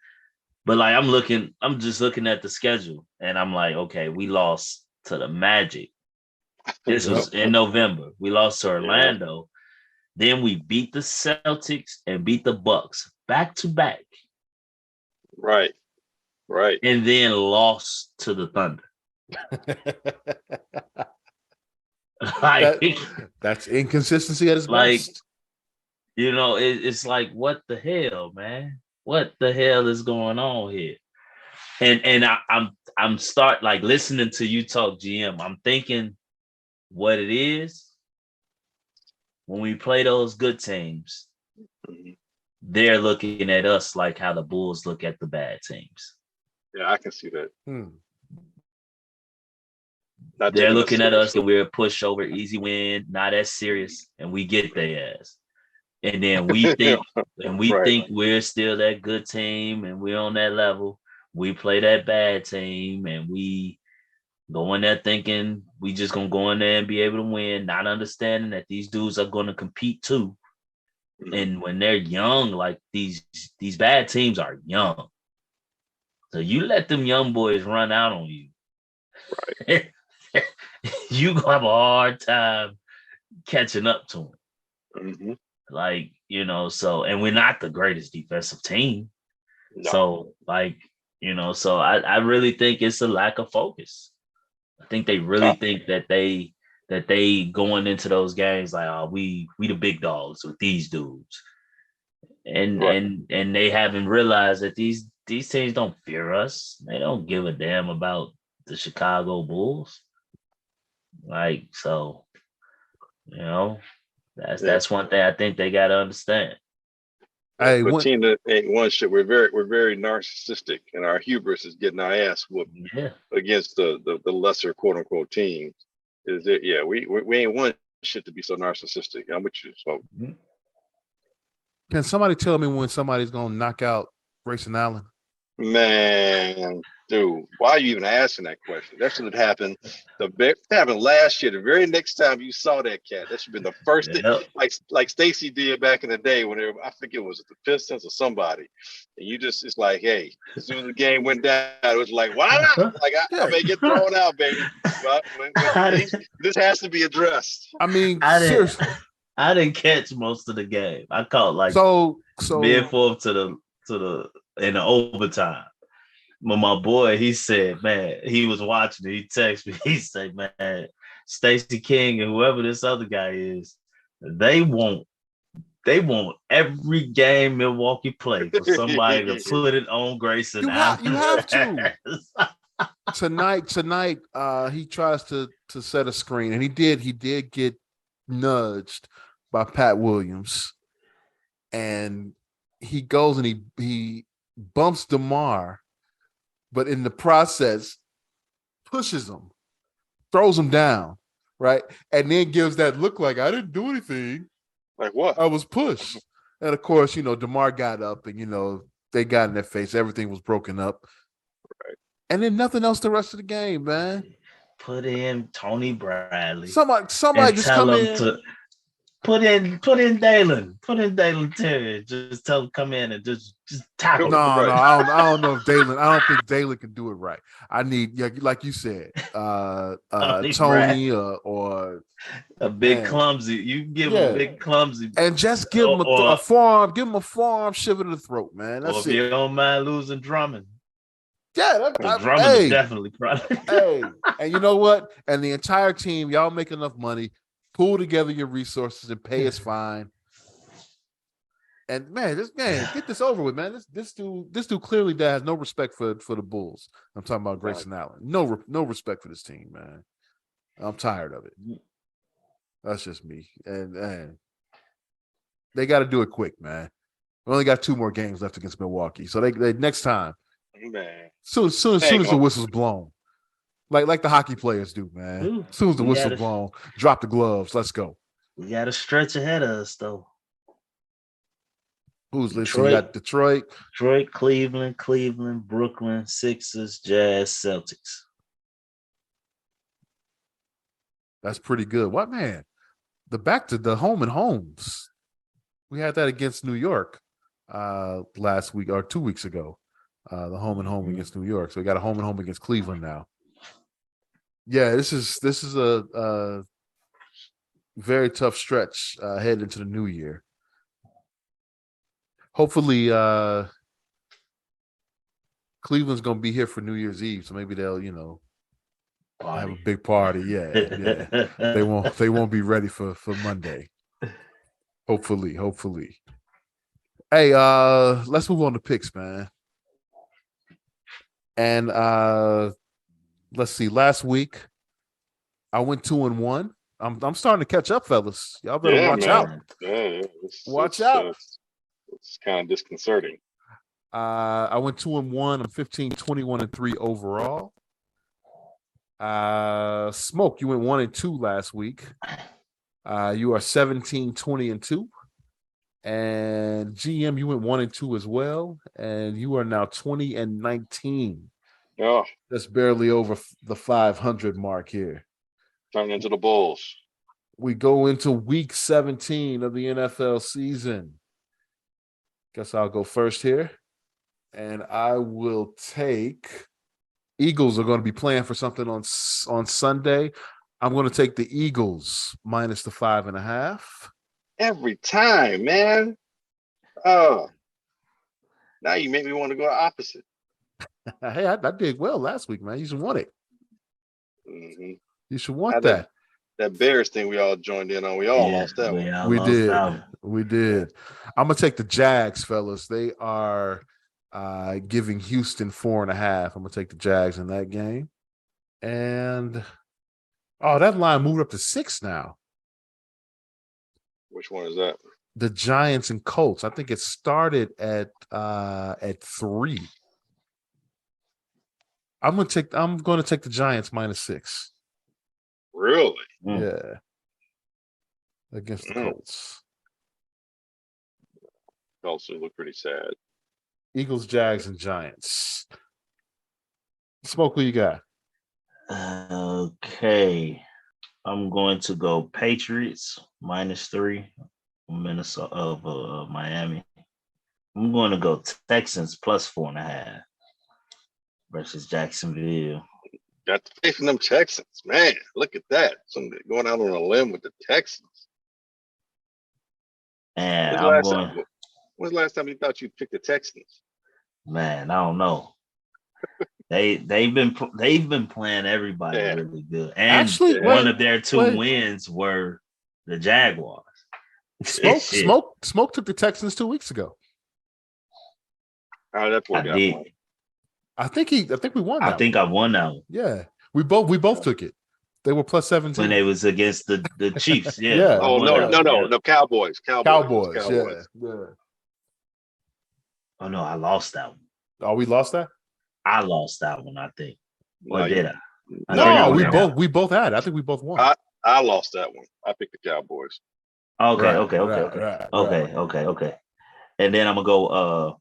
like, I'm just looking at the schedule, and I'm like, okay, we lost to the Magic. This was in November. We lost to Orlando. Then we beat the Celtics and beat the Bucks back to back. Right. And then lost to the Thunder. Like, that's inconsistency at its like, best. it's like, what the hell, man? What the hell is going on here? And I'm start like listening to you talk, GM. I'm thinking what it is when we play those good teams. They're looking at us like how the Bulls look at the bad teams. Yeah, I can see that. They're looking at us and we're a pushover, easy win, not as serious, and we get their ass. And then we think think we're still that good team and we're on that level. We play that bad team and we go in there thinking we just gonna go in there and be able to win, not understanding that these dudes are gonna compete too. And when they're young, like these bad teams are young. So you let them young boys run out on you. Right. You gonna have a hard time catching up to them. Like, so, and we're not the greatest defensive team. No. So, like, so I really think it's a lack of focus. I think they really think that they going into those games like, oh, we the big dogs with these dudes. And they haven't realized that these teams don't fear us. They don't give a damn about the Chicago Bulls. Like, so, that's one thing I think they got to understand. Hey, a team that ain't one shit. We're very narcissistic, and our hubris is getting our ass whooped against the lesser quote unquote teams. Is it? Yeah, we ain't one shit to be so narcissistic. I'm with you. So, can somebody tell me when somebody's gonna knock out Grayson Allen? Man, dude, why are you even asking that question? That should have happened. Happened last year. The very next time you saw that cat, that should have been the first thing, like Stacey did back in the day when I think it was the Pistons or somebody, and you just it's like, hey, as soon as the game went down, it was like, why not? Like I may get thrown out, baby. But this has to be addressed. I mean, seriously, I didn't catch most of the game. I caught like so mid fourth to the in the overtime. But my boy, he said, man, he was watching it. He texted me. He said, man, Stacey King and whoever this other guy is, they want every game Milwaukee play for somebody to put it on Grayson Allen. You have to. Tonight, he tries to set a screen, and he did get nudged by Pat Williams, and he goes and he bumps DeMar, but in the process pushes him, throws him down, right? And then gives that look like, I didn't do anything. Like what? I was pushed. And of course, DeMar got up and, they got in their face. Everything was broken up. Right. And then nothing else the rest of the game, man. Put in Tony Bradley. Somebody just come in. Put in Dalen. Put in Dalen Terry. Just tell him come in and just tackle. No, I don't know if Dalen. I don't think Dalen can do it right. I need, like you said, Tony or a big clumsy. You can give him a big clumsy, and just give him a forearm. Give him a forearm shiver to the throat, man. That's or if you don't mind losing Drummond. Yeah, Drummond is definitely probably. Hey, and you know what? And the entire team, y'all make enough money. Pull together your resources and pay us fine. And man, get this over with, man. This dude clearly has no respect for the Bulls. I'm talking about Grayson Allen. No respect for this team, man. I'm tired of it. That's just me. And they got to do it quick, man. We only got 2 more games left against Milwaukee, so they next time, man. Soon as the whistle's blown. Like the hockey players do, man. As soon as the whistle blown, drop the gloves. Let's go. We got a stretch ahead of us, though. Who's listening? We got Detroit, Cleveland, Brooklyn, Sixers, Jazz, Celtics. That's pretty good. What, man? Back to the home and homes. We had that against New York last week or 2 weeks ago. The home and home against New York. So we got a home and home against Cleveland now. Yeah, this is a very tough stretch heading into the new year. Hopefully, Cleveland's going to be here for New Year's Eve, so maybe they'll, Have a big party. Yeah. They won't be ready for Monday. Hopefully. Hey, let's move on to picks, man. And let's see. Last week, I went 2-1. I'm starting to catch up, fellas. Y'all better watch out. Yeah. Watch out. It's kind of disconcerting. I went 2-1. I'm 15, 21-3 overall. Smoke, you went 1-2 last week. You are 17, 20-2. And GM, you went 1-2 as well. And you are now 20-19. Yeah. That's barely over the 500 mark here. Turn into the Bulls. We go into week 17 of the NFL season. Guess I'll go first here. And I will take Eagles are going to be playing for something on Sunday. I'm going to take the Eagles minus the 5.5. Every time, man. Oh, now you make me want to go opposite. Hey, I did well last week, man. You should want it. Mm-hmm. You should want that. That Bears thing we all joined in on. We all lost that one. We did. I'm going to take the Jags, fellas. They are giving Houston 4.5. I'm going to take the Jags in that game. And, that line moved up to 6 now. Which one is that? The Giants and Colts. I think it started at 3. I'm going to take the Giants minus 6. Really? Yeah. Against the Colts. Colts look pretty sad. Eagles, Jags, and Giants. Smoke, who you got? Okay. I'm going to go Patriots minus 3. Minnesota of Miami. I'm going to go Texans plus 4.5 versus Jacksonville. Got the faith in them Texans, man. Look at that. Somebody going out on a limb with the Texans. And when's the last time you thought you picked the Texans? Man, I don't know. They've been playing everybody really good, and actually, one of their 2 wins were the Jaguars. Smoke took the Texans 2 weeks ago. How that poor guy won. I think we won. I think I won that one. Yeah, we both took it. They were plus 17 when they was against the Chiefs. Yeah. Yeah. Oh no, Cowboys. Cowboys. Yeah. Oh no, I lost that one. Oh, we lost that? I lost that one, I think. Or did I? No, we both had. I think we both won. I lost that one. I picked the Cowboys. Okay. Right. Okay. And then I'm gonna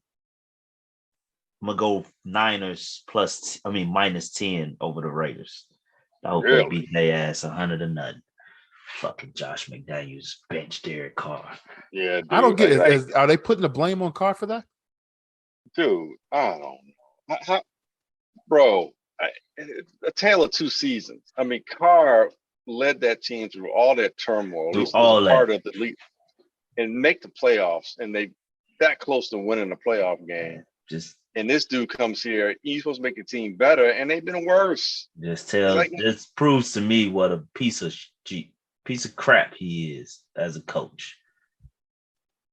go Niners minus 10 over the Raiders. I hope they beat their ass 100-0. Fucking Josh McDaniels bench Derek Carr. Yeah, dude, I don't get it. Are they putting the blame on Carr for that? Dude, I don't know. Bro, a tale of 2 seasons. I mean, Carr led that team through all that turmoil. Through all that. Part of the league. And make the playoffs. And they that close to winning the playoff game. And this dude comes here. He's supposed to make the team better, and they've been worse. This proves to me what a piece of crap he is as a coach.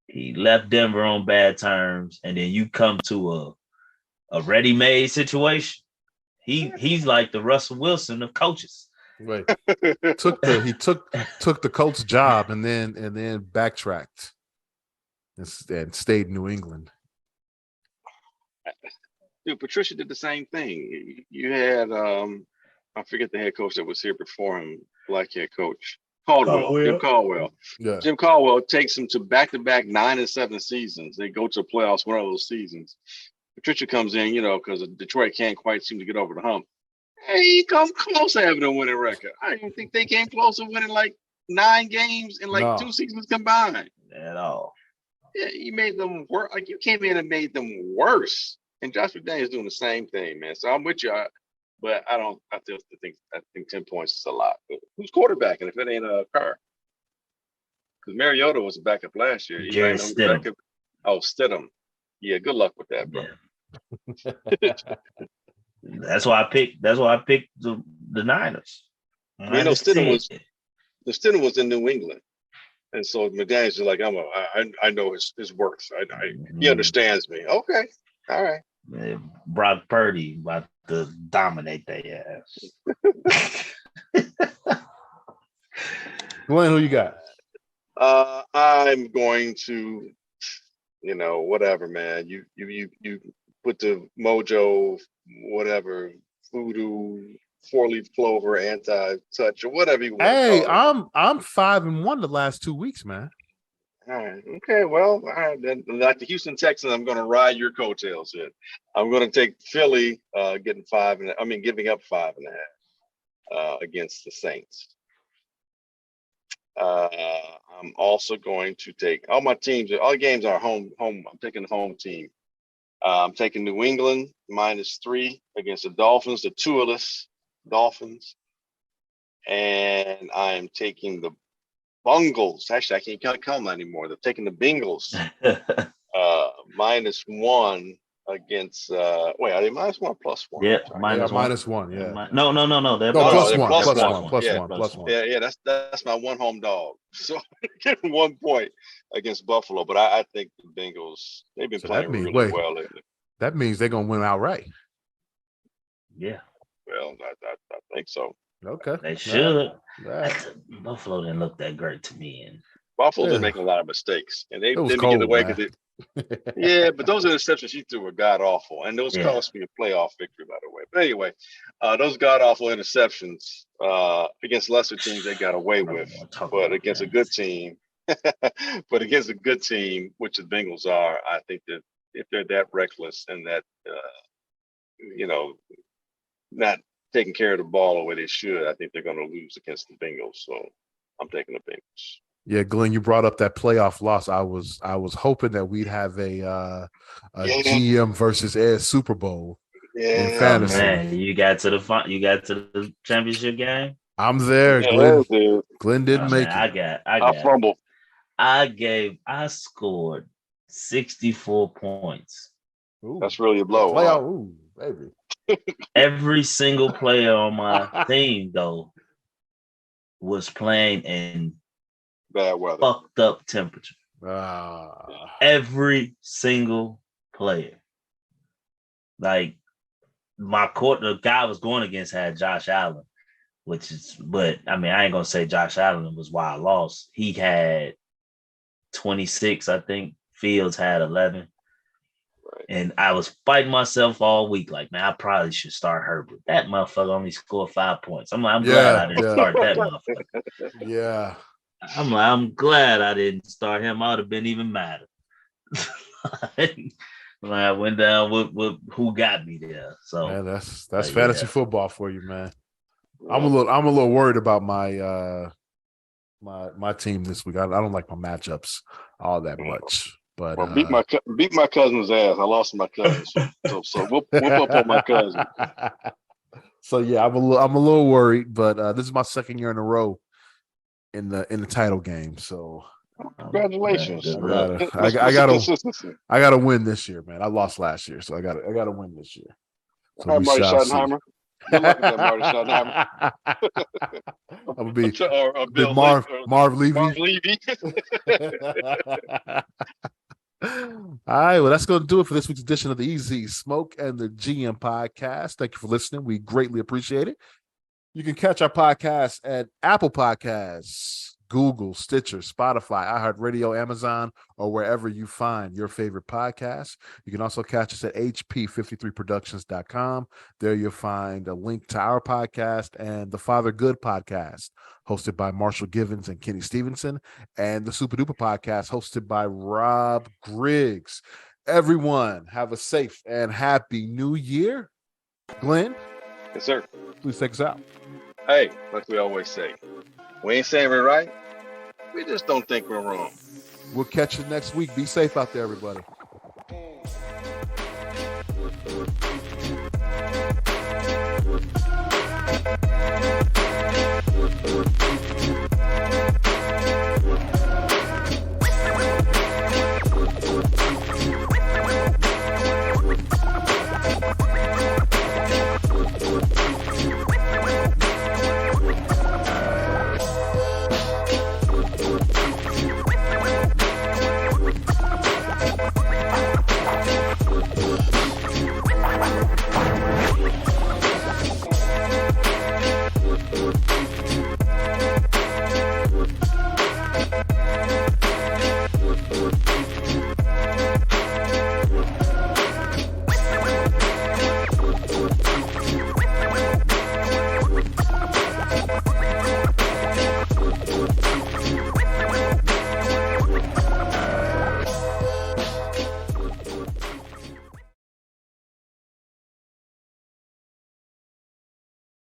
He left Denver on bad terms, and then you come to a ready-made situation. He's like the Russell Wilson of coaches. Right. He took the Colts job and then backtracked and stayed in New England. Dude, Patricia did the same thing. You had I forget the head coach that was here before him, black head coach. Jim Caldwell. Yeah. Jim Caldwell takes them to back-to-back 9 and 7 seasons. They go to the playoffs one of those seasons. Patricia comes in, because Detroit can't quite seem to get over the hump. Hey, he comes close to having a winning record. I don't even think they came close to winning like 9 games in 2 seasons combined. At all. Yeah, you made them work. Like, you came in and made them worse. And Josh McDaniels is doing the same thing, man. So I'm with you. But I think 10 points is a lot. But who's quarterbacking if it ain't a Carr? Because Mariota was a backup last year. Jared Stidham. Stidham. Yeah, good luck with that, bro. Yeah. That's why I picked the the Niners. I know Stidham was in New England. And so McDaniels is like, I know his worth. He understands me. Okay. All right. Brock Purdy about to dominate their ass. Glenn, who you got? I'm going to, whatever, man. You put the mojo, whatever, voodoo, 4-leaf clover, anti-touch, or whatever you want to call it. I'm 5-1 the last 2 weeks, man. All right. Okay. Well, all right. Then, like the Houston Texans, I'm going to ride your coattails here. I'm going to take Philly giving up 5.5 against the Saints. I'm also going to take all my teams. All games are home. I'm taking the home team. I'm taking New England -3 against the Dolphins, the tourless Dolphins, and I'm taking the Bungles. Actually, I can't call them anymore. They're taking the Bengals -1 against. Wait, are they -1 or +1? Yeah, -1. Yeah. No. They're +1. Yeah. That's my one home dog. So getting 1 point against Buffalo, but I think the Bengals, they've been playing really well lately. That means they're gonna win outright. Yeah. Well, I think so. Okay. They should. Buffalo didn't look that great to me. And Buffalo didn't make a lot of mistakes, and they didn't cold, get away with it. Yeah, but those interceptions he threw were god awful, and those cost me a playoff victory, by the way. But anyway, those god awful interceptions against lesser teams they got away with, but against a good team, which the Bengals are, I think that if they're that reckless and that not taking care of the ball the way they should, I think they're going to lose against the Bengals. So I'm taking the Bengals. Yeah, Glenn, you brought up that playoff loss. I was hoping that we'd have a GM versus Ed Super Bowl in fantasy. Man, you got to the championship game. I'm there, Glenn. Glenn didn't make it. I fumbled. I scored 64 points. Ooh, that's really a blow. Playoff, ooh, baby. Every single player on my team, though, was playing in bad weather, fucked up temperature. Every single player. Like the guy I was going against had Josh Allen, but I mean, I ain't gonna say Josh Allen was why I lost. He had 26, I think. Fields had 11. And I was fighting myself all week, like, man, I probably should start Herbert. That motherfucker only scored 5 points. I'm glad I didn't start that motherfucker. Yeah. I'm glad I didn't start him. I would have been even madder. I went down with who got me there. So man, that's fantasy football for you, man. I'm a little worried about my my team this week. I don't like my matchups all that much. But beat my cousin's ass. I lost my cousin, so whoop up on my cousin. So yeah, I'm a little worried, but this is my second year in a row in the title game. So congratulations! I gotta win this year, man. I lost last year, so I gotta win this year. So Marty Schottenheimer. Good luck with that, Marty Schottenheimer. I'm gonna be Marv Levy. Marv Levy. All right, well, that's going to do it for this week's edition of the Easy Smoke and the GM podcast. Thank you for listening. We greatly appreciate it. You can catch our podcast at Apple Podcasts, Google, Stitcher, Spotify, iHeartRadio, Amazon, or wherever you find your favorite podcasts. You can also catch us at hp53productions.com. There you'll find a link to our podcast and the Father Good podcast, hosted by Marshall Givens and Kenny Stevenson, and the Super Duper podcast, hosted by Rob Griggs. Everyone, have a safe and happy new year. Glenn? Yes, sir. Please take us out. Hey, like we always say, we ain't saying we're right. We just don't think we're wrong. We'll catch you next week. Be safe out there, everybody.